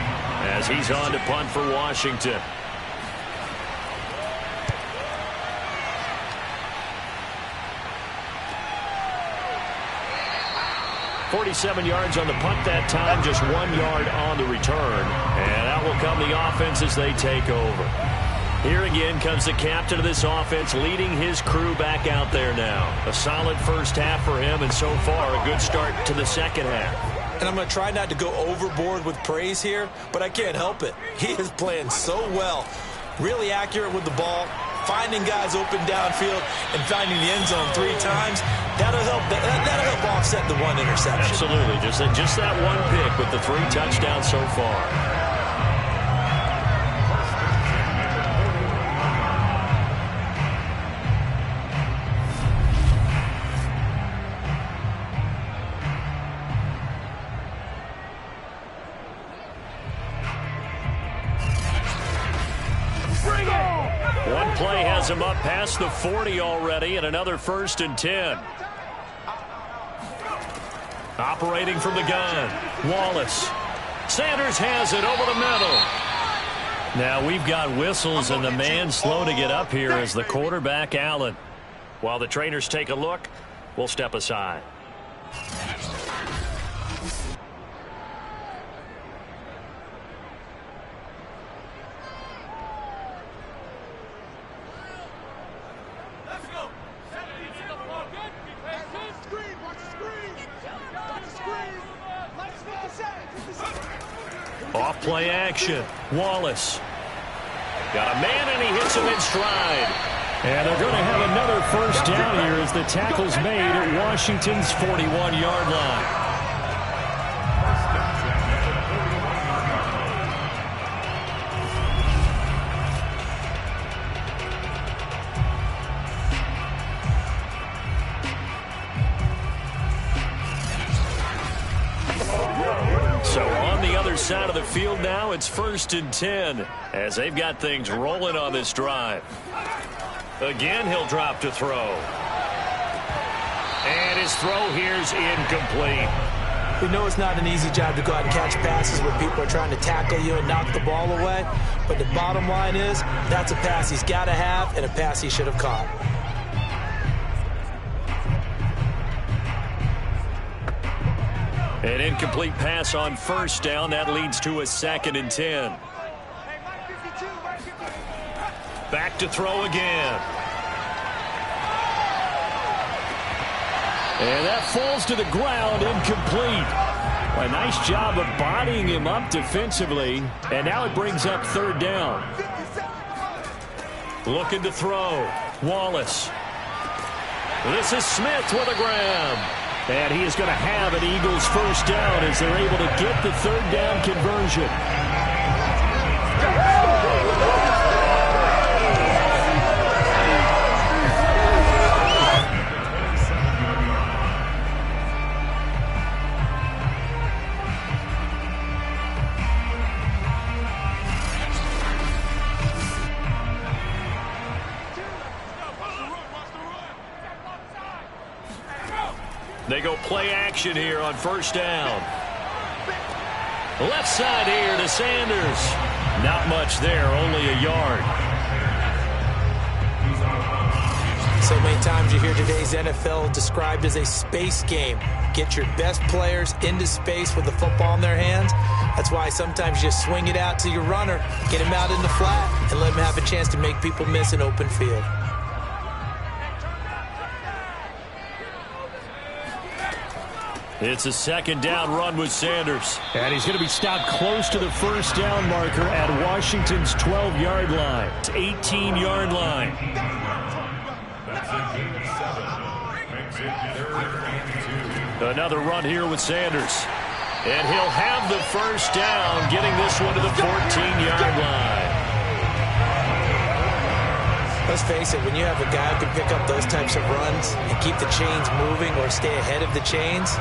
as he's on to punt for Washington. .47 yards on the punt that time, just 1 yard on the return. And out will come the offense as they take over. Here again comes the captain of this offense leading his crew back out there now. A solid first half for him, and so far a good start to the 2nd half. And I'm going to try not to go overboard with praise here, but I can't help it. He is playing so well, really accurate with the ball, finding guys open downfield, and finding the end zone 3 times. That'll help offset the 1 interception. Absolutely, just that 1 pick with the 3 touchdowns so far. One play has him up past the 40 already, and another 1st and 10. Operating from the gun, Wallace. Sanders has it over the middle. Now we've got whistles, and the man slow to get up here is the quarterback, Allen. While the trainers take a look, we'll step aside. Play action. Wallace. Got a man, and he hits him in stride. And they're going to have another first down here as the tackle's made at Washington's 41-yard line. So on the other side of the field now, it's 1st and 10 as they've got things rolling on this drive. Again, he'll drop to throw. And his throw here's incomplete. We know it's not an easy job to go out and catch passes where people are trying to tackle you and knock the ball away. But the bottom line is that's a pass he's got to have and a pass he should have caught. An incomplete pass on 1st down. That leads to a 2nd and 10. Back to throw again. And that falls to the ground, incomplete. A nice job of bodying him up defensively. And now it brings up 3rd down. Looking to throw. Wallace. This is Smith with a grab. And he is going to have an Eagles first down as they're able to get the 3rd down conversion. They go play action here on 1st down. Left side here to Sanders. Not much there, only a yard. So many times you hear today's NFL described as a space game. Get your best players into space with the football in their hands. That's why sometimes you swing it out to your runner, get him out in the flat, and let him have a chance to make people miss an open field. It's a 2nd down run with Sanders. And he's going to be stopped close to the first down marker at Washington's 12-yard line. It's 18-yard line. Another run here with Sanders. And he'll have the first down, getting this one to the 14-yard line. Let's face it, when you have a guy who can pick up those types of runs and keep the chains moving or stay ahead of the chains,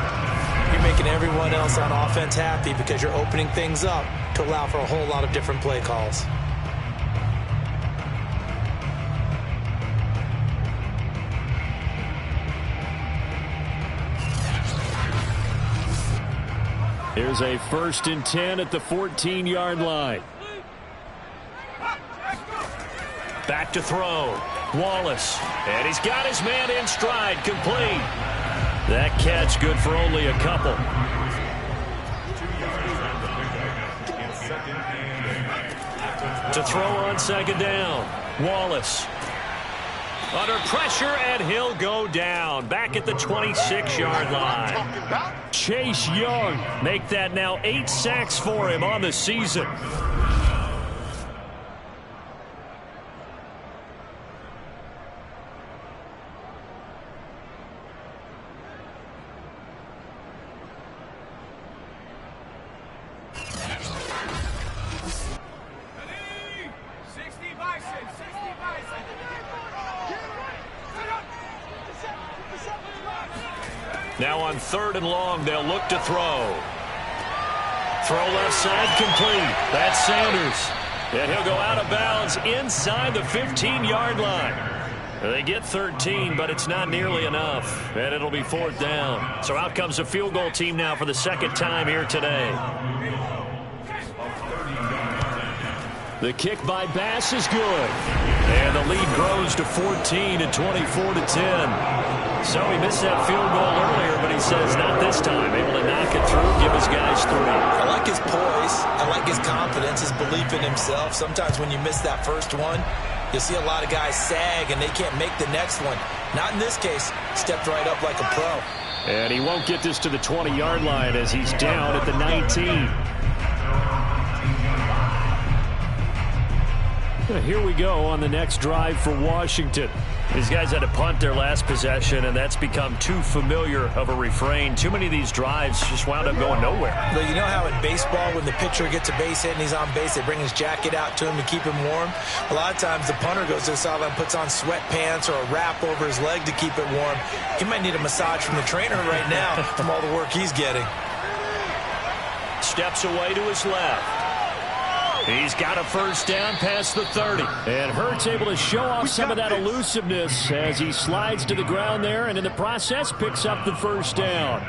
you're making everyone else on offense happy because you're opening things up to allow for a whole lot of different play calls. Here's a 1st and 10 at the 14-yard line. Back to throw. Wallace. And he's got his man in stride. Complete. That catch good for only a couple. To throw on 2nd down. Wallace. Under pressure, and he'll go down. Back at the 26-yard line. Chase Young. Make that now 8 sacks for him on the season. Now on 3rd and long, they'll look to throw. Throw left side complete. That's Sanders. And he'll go out of bounds inside the 15-yard line. They get 13, but it's not nearly enough. And it'll be 4th down. So out comes the field goal team now for the 2nd time here today. The kick by Bass is good. And the lead grows to 14 and 24-10. So he missed that field goal earlier, but he says not this time. Able to knock it through, give his guys 3. I like his poise. I like his confidence, his belief in himself. Sometimes when you miss that first one, you'll see a lot of guys sag and they can't make the next one. Not in this case. Stepped right up like a pro. And he won't get this to the 20-yard line as he's down at the 19. Here we go on the next drive for Washington. These guys had to punt their last possession, and that's become too familiar of a refrain. Too many of these drives just wound up going nowhere. But you know how in baseball, when the pitcher gets a base hit and he's on base, they bring his jacket out to him to keep him warm? A lot of times the punter goes to the sideline, puts on sweatpants or a wrap over his leg to keep it warm. He might need a massage from the trainer right now from all the work he's getting. Steps away to his left. He's got a first down past the 30. And Hurts able to show off some of that elusiveness as he slides to the ground there, and in the process picks up the first down.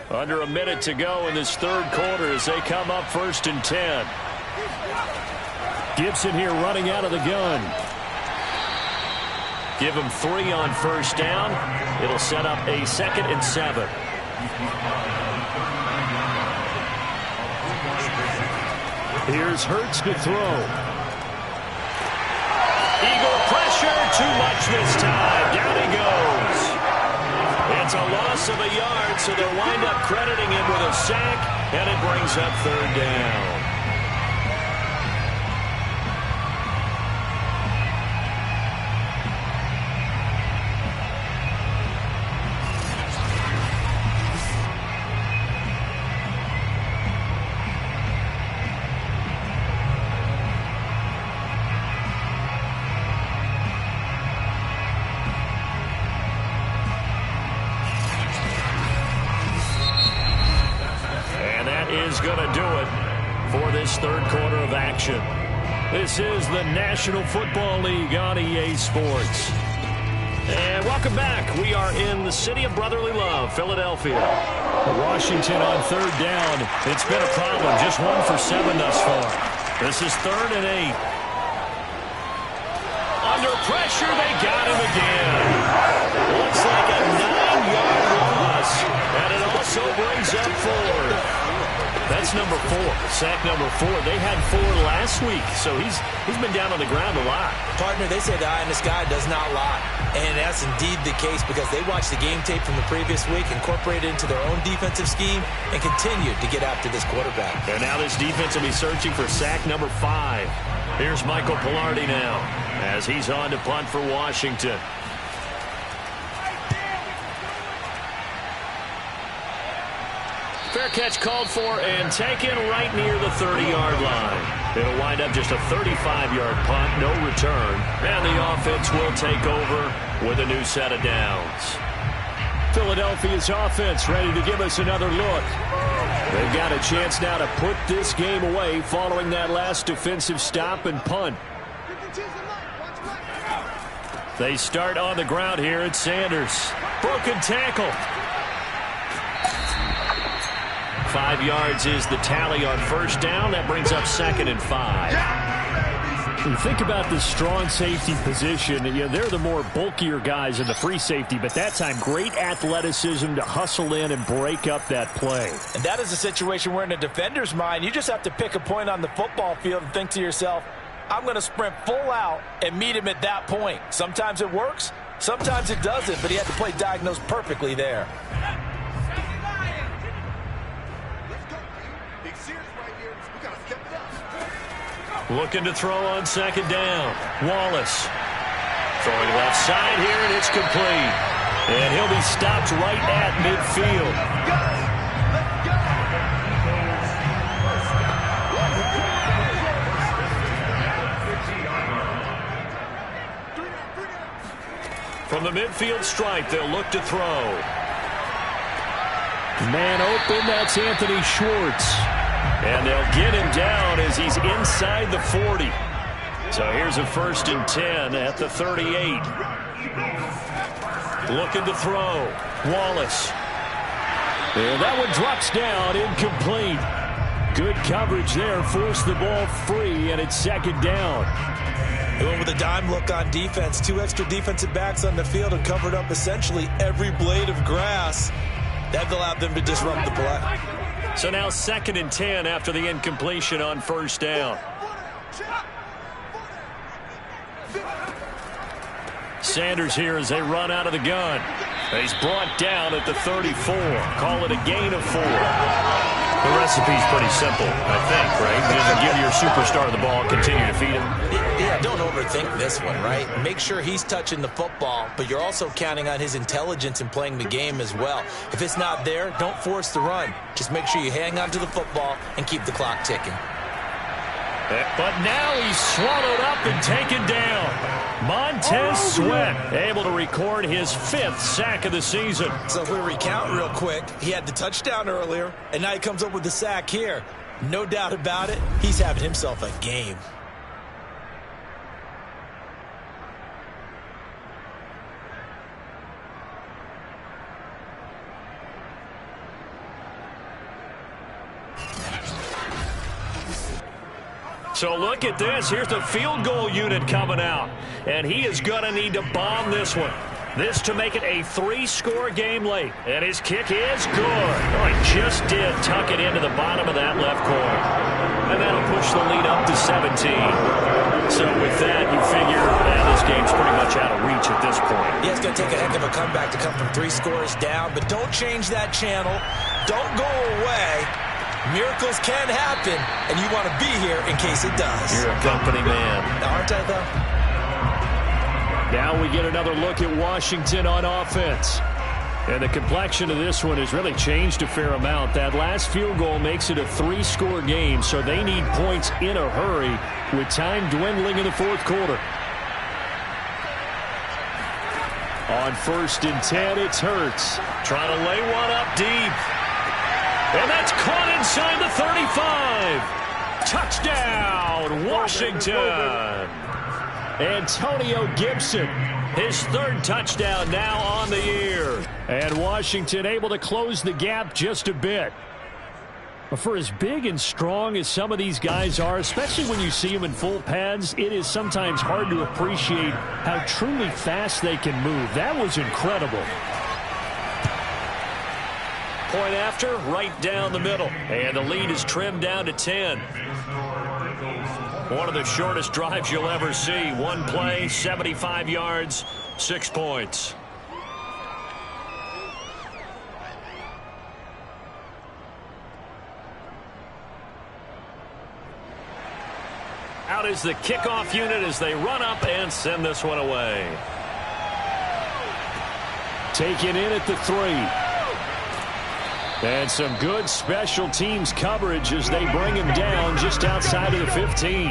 Under a minute to go in this third quarter as they come up 1st and 10. Gibson here running out of the gun. Give him 3 on first down. It'll set up a 2nd and 7. Here's Hurts to throw. Eagle pressure, too much this time. Down he goes. It's a loss of a yard, so they'll wind up crediting him with a sack, and it brings up 3rd down. Going to do it for this third quarter of action. This is the National Football League on EA Sports. And welcome back. We are in the city of brotherly love, Philadelphia. Washington on 3rd down. It's been a problem. Just 1 for 7 thus far. This is 3rd and 8. Under pressure, they got him again. Looks like a 9-yard loss, and it also brings up 4. That's number 4. Sack number 4. They had 4 last week, so he's been down on the ground a lot. Partner, they say the eye in the sky does not lie. And that's indeed the case because they watched the game tape from the previous week, incorporated it into their own defensive scheme, and continued to get after this quarterback. And now this defense will be searching for sack number 5. Here's Michael Pilardi now as he's on to punt for Washington. Fair catch called for and taken right near the 30-yard line. It'll wind up just a 35-yard punt, no return. And the offense will take over with a new set of downs. Philadelphia's offense ready to give us another look. They've got a chance now to put this game away following that last defensive stop and punt. They start on the ground here at Sanders. Broken tackle. 5 yards is the tally on first down. That brings up 2nd and 5. You think about the strong safety position. You know, they're the more bulkier guys in the free safety, but that time great athleticism to hustle in and break up that play. And that is a situation where in a defender's mind, you just have to pick a point on the football field and think to yourself, I'm going to sprint full out and meet him at that point. Sometimes it works, sometimes it doesn't, but he had to play diagnosed perfectly there. Looking to throw on 2nd down. Wallace throwing left side here, and it's complete. And he'll be stopped right at midfield. From the midfield stripe, they'll look to throw. Man open, that's Anthony Schwartz. And they'll get him down as he's inside the 40. So here's a 1st and 10 at the 38. Looking to throw. Wallace. And that one drops down, incomplete. Good coverage there, forced the ball free, and it's 2nd down. They went with a dime look on defense. 2 extra defensive backs on the field and covered up essentially every blade of grass. That allowed them to disrupt the play. So now 2nd and 10 after the incompletion on first down. Sanders here as they run out of the gun. He's brought down at the 34. Call it a gain of 4. The recipe's pretty simple, I think, right? Just give your superstar the ball, continue to feed him. Yeah, don't overthink this one, right? Make sure he's touching the football, but you're also counting on his intelligence in playing the game as well. If it's not there, don't force the run. Just make sure you hang on to the football and keep the clock ticking. But now he's swallowed up and taken down. Montez Sweat able to record his 5th sack of the season. So if we recount real quick, he had the touchdown earlier, and now he comes up with the sack here. No doubt about it, he's having himself a game. So look at this. Here's the field goal unit coming out. And he is going to need to bomb this one. This to make it a 3-score game late. And his kick is good. Oh, he just did tuck it into the bottom of that left corner. And that'll push the lead up to 17. So with that, you figure this game's pretty much out of reach at this point. Yeah, it's going to take a heck of a comeback to come from 3 scores down. But don't change that channel. Don't go away. Miracles can happen, and you want to be here in case it does. You're a company man. Aren't I, though? Now we get another look at Washington on offense. And the complexion of this one has really changed a fair amount. That last field goal makes it a 3-score game, so they need points in a hurry with time dwindling in the 4th quarter. On 1st and 10, it's Hurts. Trying to lay one up deep. And that's caught inside the 35. Touchdown, Washington. Antonio Gibson, his 3rd touchdown now on the year. And Washington able to close the gap just a bit. But for as big and strong as some of these guys are, especially when you see them in full pads, it is sometimes hard to appreciate how truly fast they can move. That was incredible. Point after, right down the middle. And the lead is trimmed down to 10. One of the shortest drives you'll ever see. One play, 75 yards, 6 points. Out is the kickoff unit as they run up and send this one away. Taken in at the 3. And some good special teams coverage as they bring him down just outside of the 15.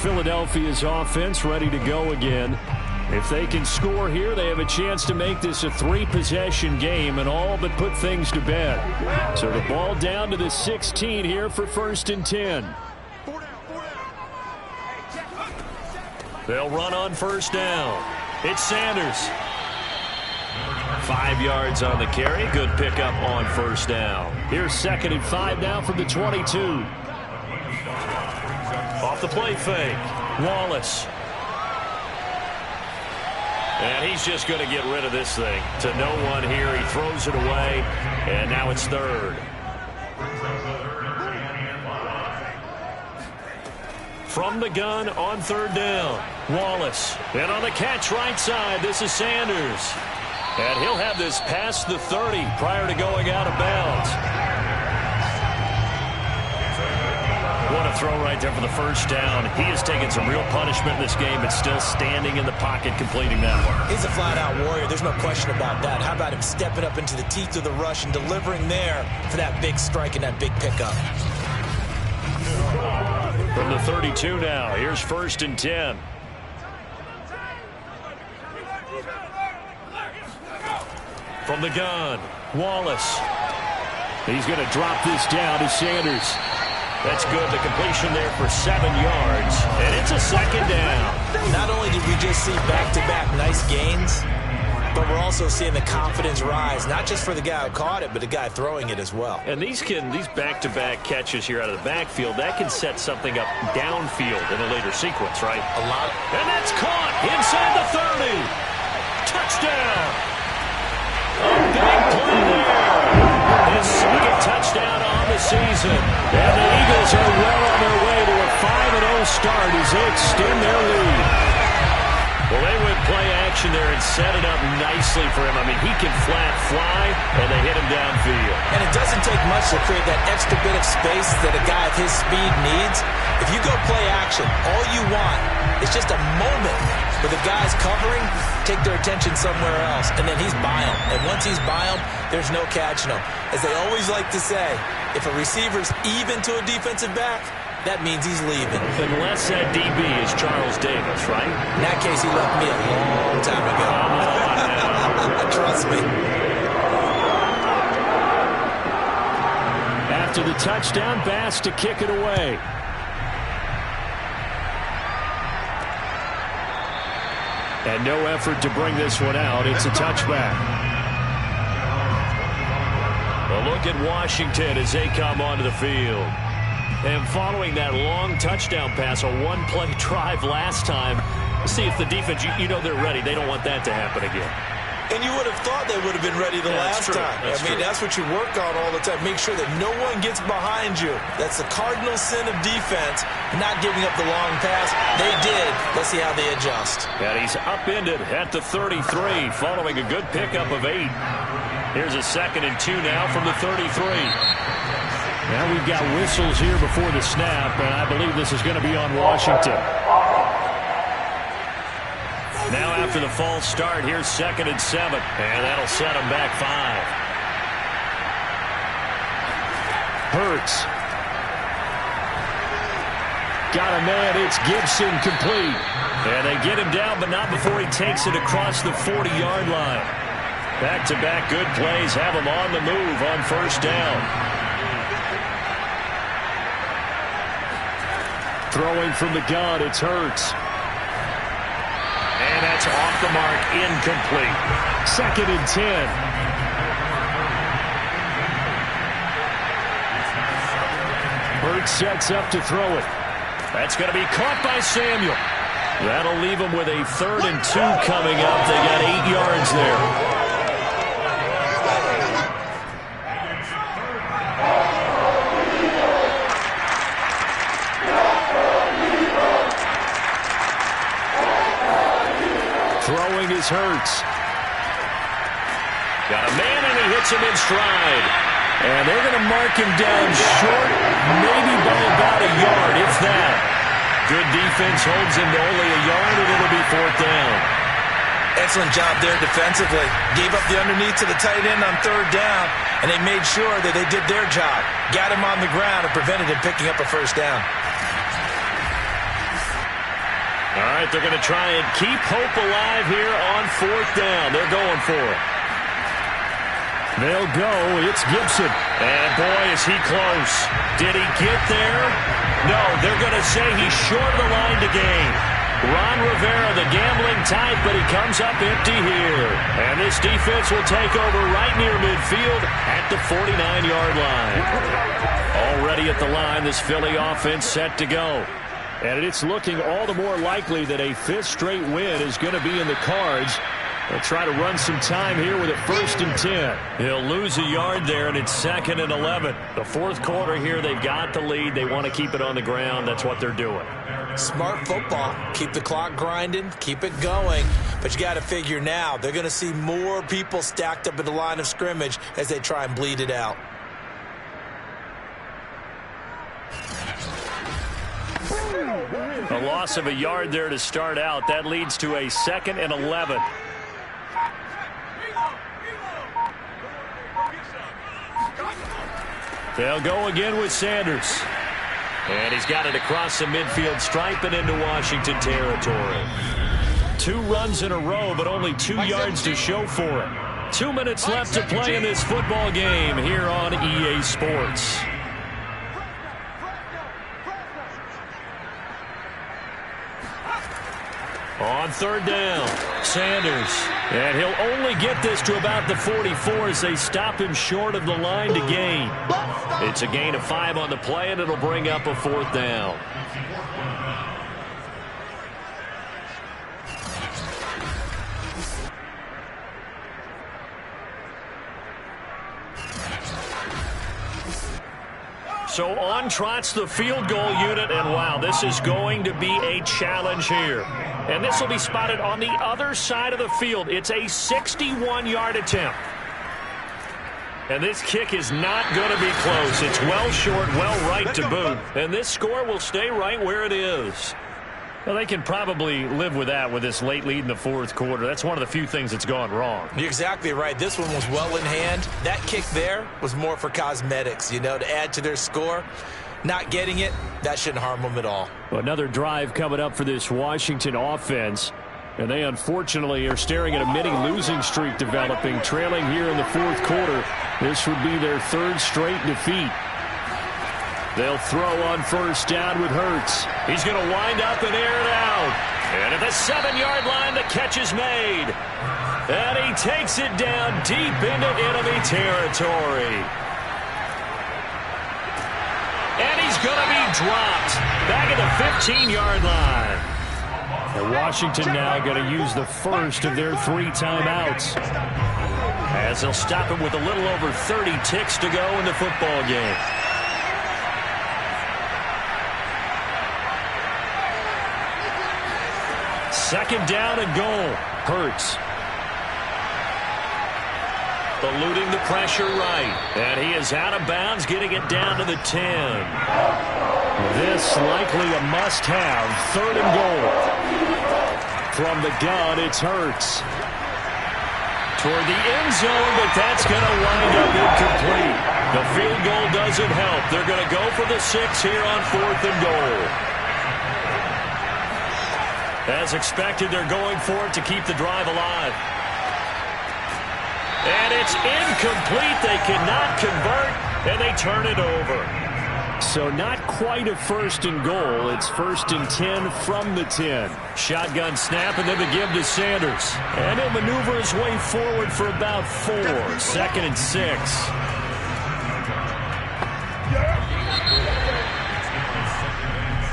Philadelphia's offense ready to go again. If they can score here, they have a chance to make this a 3-possession game and all but put things to bed. So the ball down to the 16 here for 1st and 10. They'll run on 1st down. It's Sanders. 5 yards on the carry. Good pickup on 1st down. Here's 2nd and 5 now from the 22. Off the play fake. Wallace. And he's just going to get rid of this thing. To no one here. He throws it away. And now it's 3rd. From the gun on 3rd down. Wallace. And on the catch right side, this is Sanders. And he'll have this past the 30 prior to going out of bounds. What a throw right there for the 1st down. He has taken some real punishment in this game, but still standing in the pocket completing that one. He's a flat-out warrior. There's no question about that. How about him stepping up into the teeth of the rush and delivering there for that big strike and that big pickup? From the 32 now, here's 1st and 10. From the gun, Wallace. He's going to drop this down to Sanders. That's good. The completion there for 7 yards. And it's a 2nd down. Not only did we just see back-to-back nice gains, but we're also seeing the confidence rise, not just for the guy who caught it, but the guy throwing it as well. And these back-to-back catches here out of the backfield, that can set something up downfield in a later sequence, right? A lot. And that's caught inside the 30. Touchdown. A big play there. His 2nd touchdown on the season. And the Eagles are well on their way to a 5-0 start as they extend their lead. Well, they went play protection there and set it up nicely for him. I mean, he can flat fly, and they hit him downfield. And it doesn't take much to create that extra bit of space that a guy of his speed needs. If you go play action, all you want is just a moment where the guy's covering, take their attention somewhere else, and then he's by him. And once he's by him, there's no catching him. As they always like to say, if a receiver's even to a defensive back, that means he's leaving. Unless that DB is Charles Davis, right? In that case, he left me a long time ago. Trust me. After the touchdown, Bass to kick it away. And no effort to bring this one out. It's a touchback. A look at Washington as they come onto the field. And following that long touchdown pass, a one-play drive last time, see if the defense, you know they're ready. They don't want that to happen again. And you would have thought they would have been ready the last time. That's what you work on all the time. Make sure that no one gets behind you. That's the cardinal sin of defense, not giving up the long pass. They did. Let's see how they adjust. And he's upended at the 33, following a good pickup of 8. Here's a 2nd and 2 now from the 33. Now we've got whistles here before the snap, and I believe this is going to be on Washington. Now after the false start, here's 2nd and 7, and that'll set them back 5. Hurts. Got a man, it's Gibson, complete. And they get him down, but not before he takes it across the 40-yard line. Back-to-back good plays have him on the move on first down. Throwing from the gun, it's Hurts. And that's off the mark, incomplete. 2nd and 10. Hurts sets up to throw it. That's going to be caught by Samuel. That'll leave him with a 3rd and 2 coming up. They got 8 yards there. Throwing is Hurts. Got a man, and he hits him in stride. And they're going to mark him down short, maybe by about a yard, if that. Good defense holds him to only a yard, and it'll be 4th down. Excellent job there defensively. Gave up the underneath to the tight end on 3rd down, and they made sure that they did their job. Got him on the ground and prevented him picking up a 1st down. All right, they're going to try and keep hope alive here on 4th down. They're going for it. They'll go. It's Gibson. And, boy, is he close. Did he get there? No, they're going to say he's short of the line to gain. Ron Rivera, the gambling type, but he comes up empty here. And this defense will take over right near midfield at the 49-yard line. Already at the line, this Philly offense set to go. And it's looking all the more likely that a 5th straight win is going to be in the cards. They'll try to run some time here with a 1st and 10. He'll lose a yard there, and it's 2nd and 11. The 4th quarter here, they've got the lead. They want to keep it on the ground. That's what they're doing. Smart football. Keep the clock grinding. Keep it going. But you got to figure now, they're going to see more people stacked up at the line of scrimmage as they try and bleed it out. A loss of a yard there to start out. That leads to a 2nd and 11. They'll go again with Sanders. And he's got it across the midfield stripe and into Washington territory. 2 runs in a row, but only 2 yards to show for it. 2 minutes left to play in this football game here on EA Sports. On 3rd down, Sanders. And he'll only get this to about the 44 as they stop him short of the line to gain. It's a gain of 5 on the play, and it'll bring up a 4th down. So on trots the field goal unit, and wow, this is going to be a challenge here. And this will be spotted on the other side of the field. It's a 61-yard attempt. And this kick is not going to be close. It's well short, well right to boot. And this score will stay right where it is. Well, they can probably live with that with this late lead in the fourth quarter. That's one of the few things that's gone wrong. You're exactly right. This one was well in hand. That kick there was more for cosmetics, you know, to add to their score. Not getting it, that shouldn't harm them at all. Well, another drive coming up for this Washington offense. And they unfortunately are staring at a mini-losing streak developing, trailing here in the fourth quarter. This would be their third straight defeat. They'll throw on first down with Hurts. He's going to wind up and air it out. And at the 7-yard line, the catch is made. And he takes it down deep into enemy territory. And he's going to be dropped back at the 15-yard line. And Washington now going to use the first of their 3 timeouts, as they'll stop him with a little over 30 ticks to go in the football game. Second down and goal. Hurts. Eluding the pressure right. And he is out of bounds, getting it down to the 10. This likely a must-have. Third and goal. From the gun, it's Hurts. Toward the end zone, but that's going to wind up incomplete. The field goal doesn't help. They're going to go for the 6 here on 4th and goal. As expected, they're going for it to keep the drive alive. And it's incomplete. They cannot convert, and they turn it over. So not quite a first and goal. It's 1st and 10 from the 10. Shotgun snap, and then the give to Sanders. And he'll maneuver his way forward for about 4. 2nd and 6.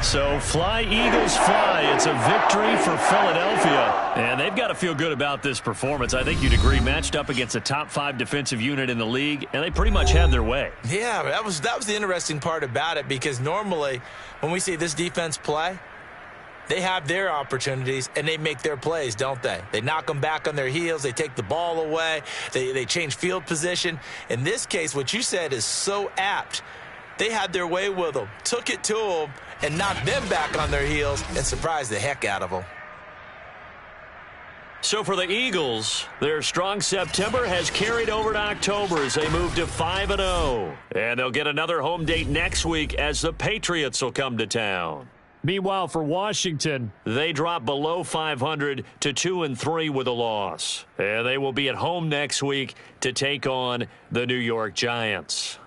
So fly, Eagles, fly. It's a victory for Philadelphia. And they've got to feel good about this performance. I think you'd agree, matched up against a top 5 defensive unit in the league, and they pretty much had their way. Yeah, that was the interesting part about it, because normally when we see this defense play, they have their opportunities and they make their plays, don't they? They knock them back on their heels. They take the ball away. They change field position. In this case, what you said is so apt. They had their way with them, took it to them, and knocked them back on their heels and surprised the heck out of them. So for the Eagles, their strong September has carried over to October as they move to 5-0. And they'll get another home date next week as the Patriots will come to town. Meanwhile, for Washington, they drop below 500 to 2-3 with a loss. And they will be at home next week to take on the New York Giants.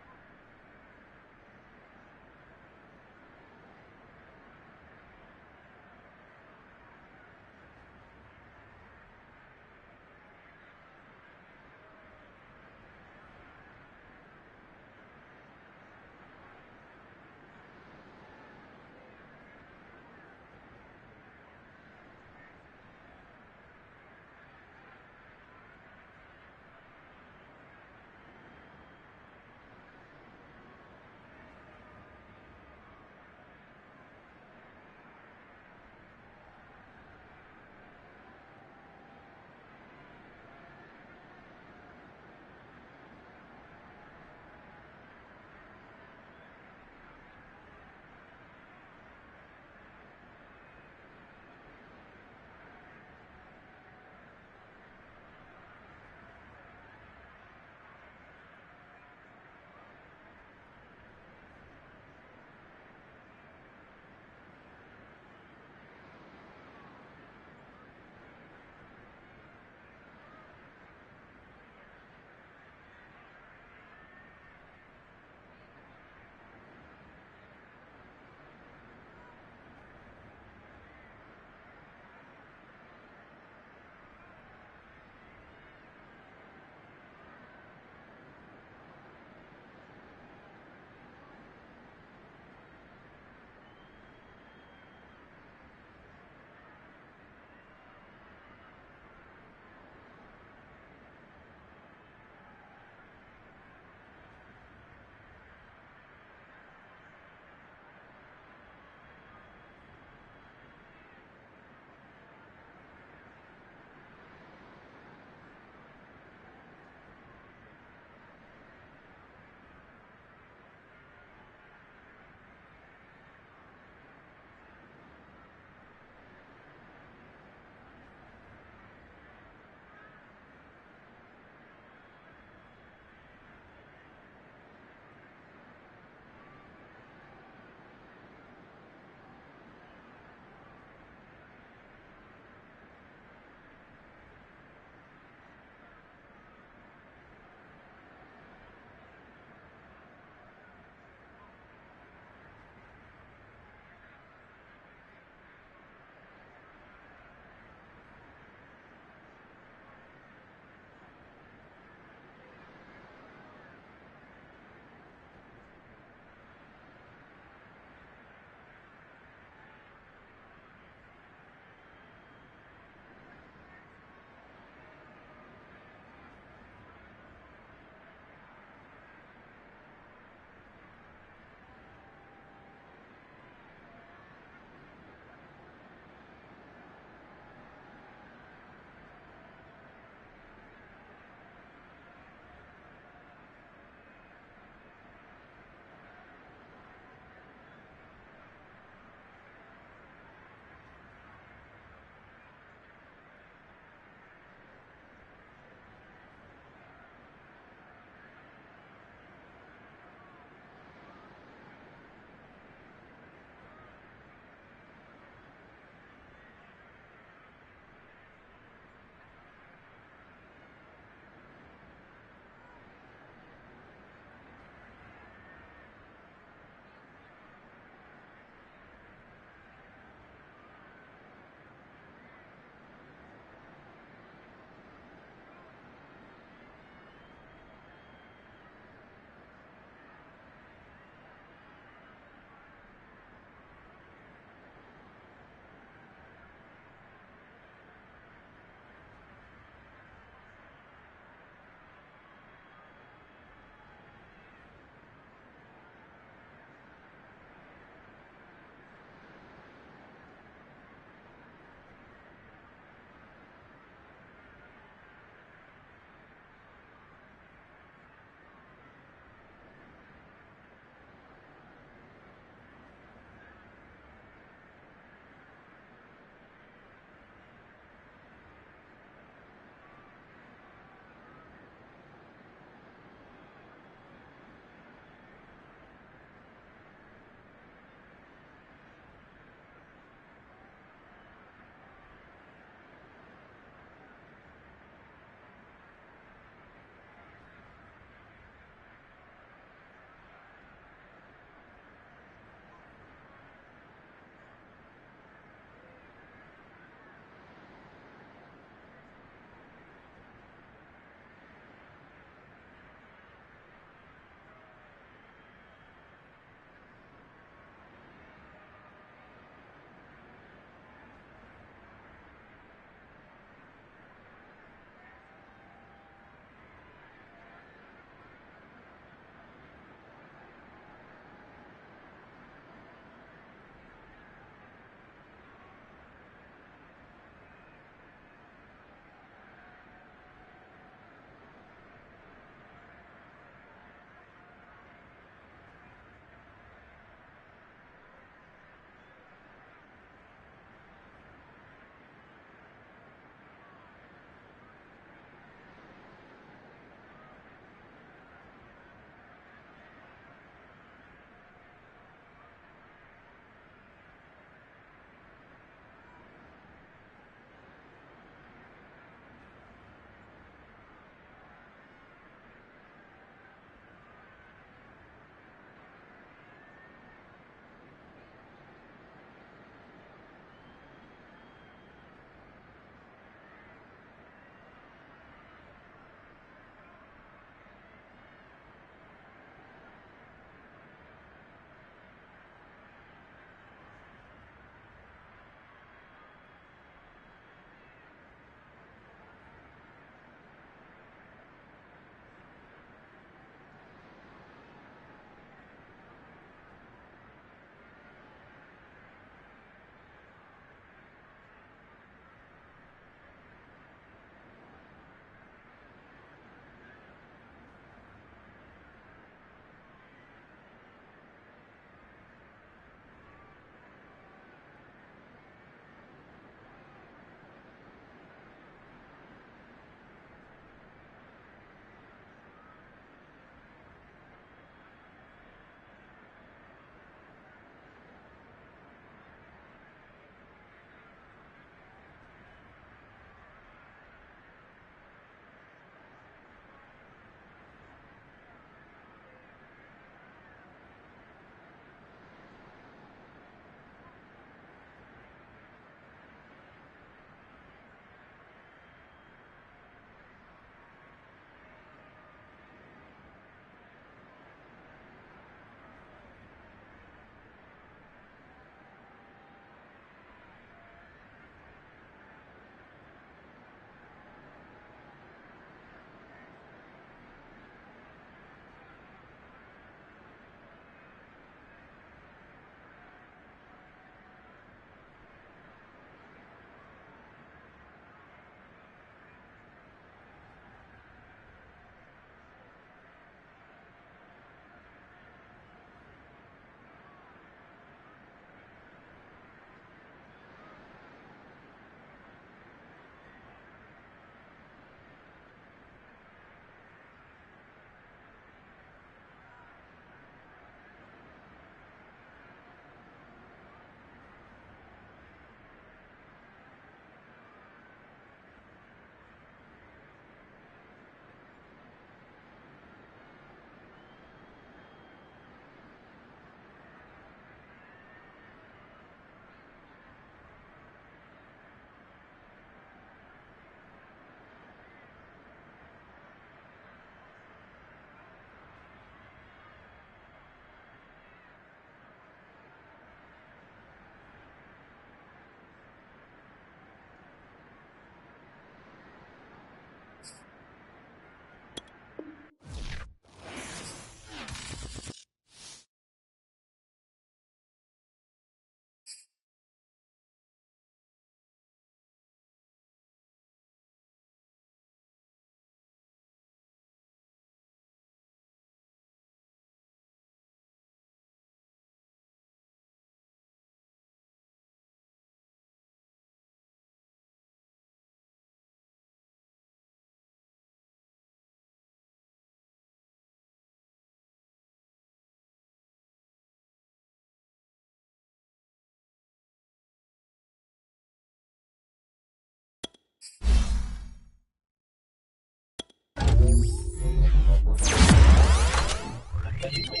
it.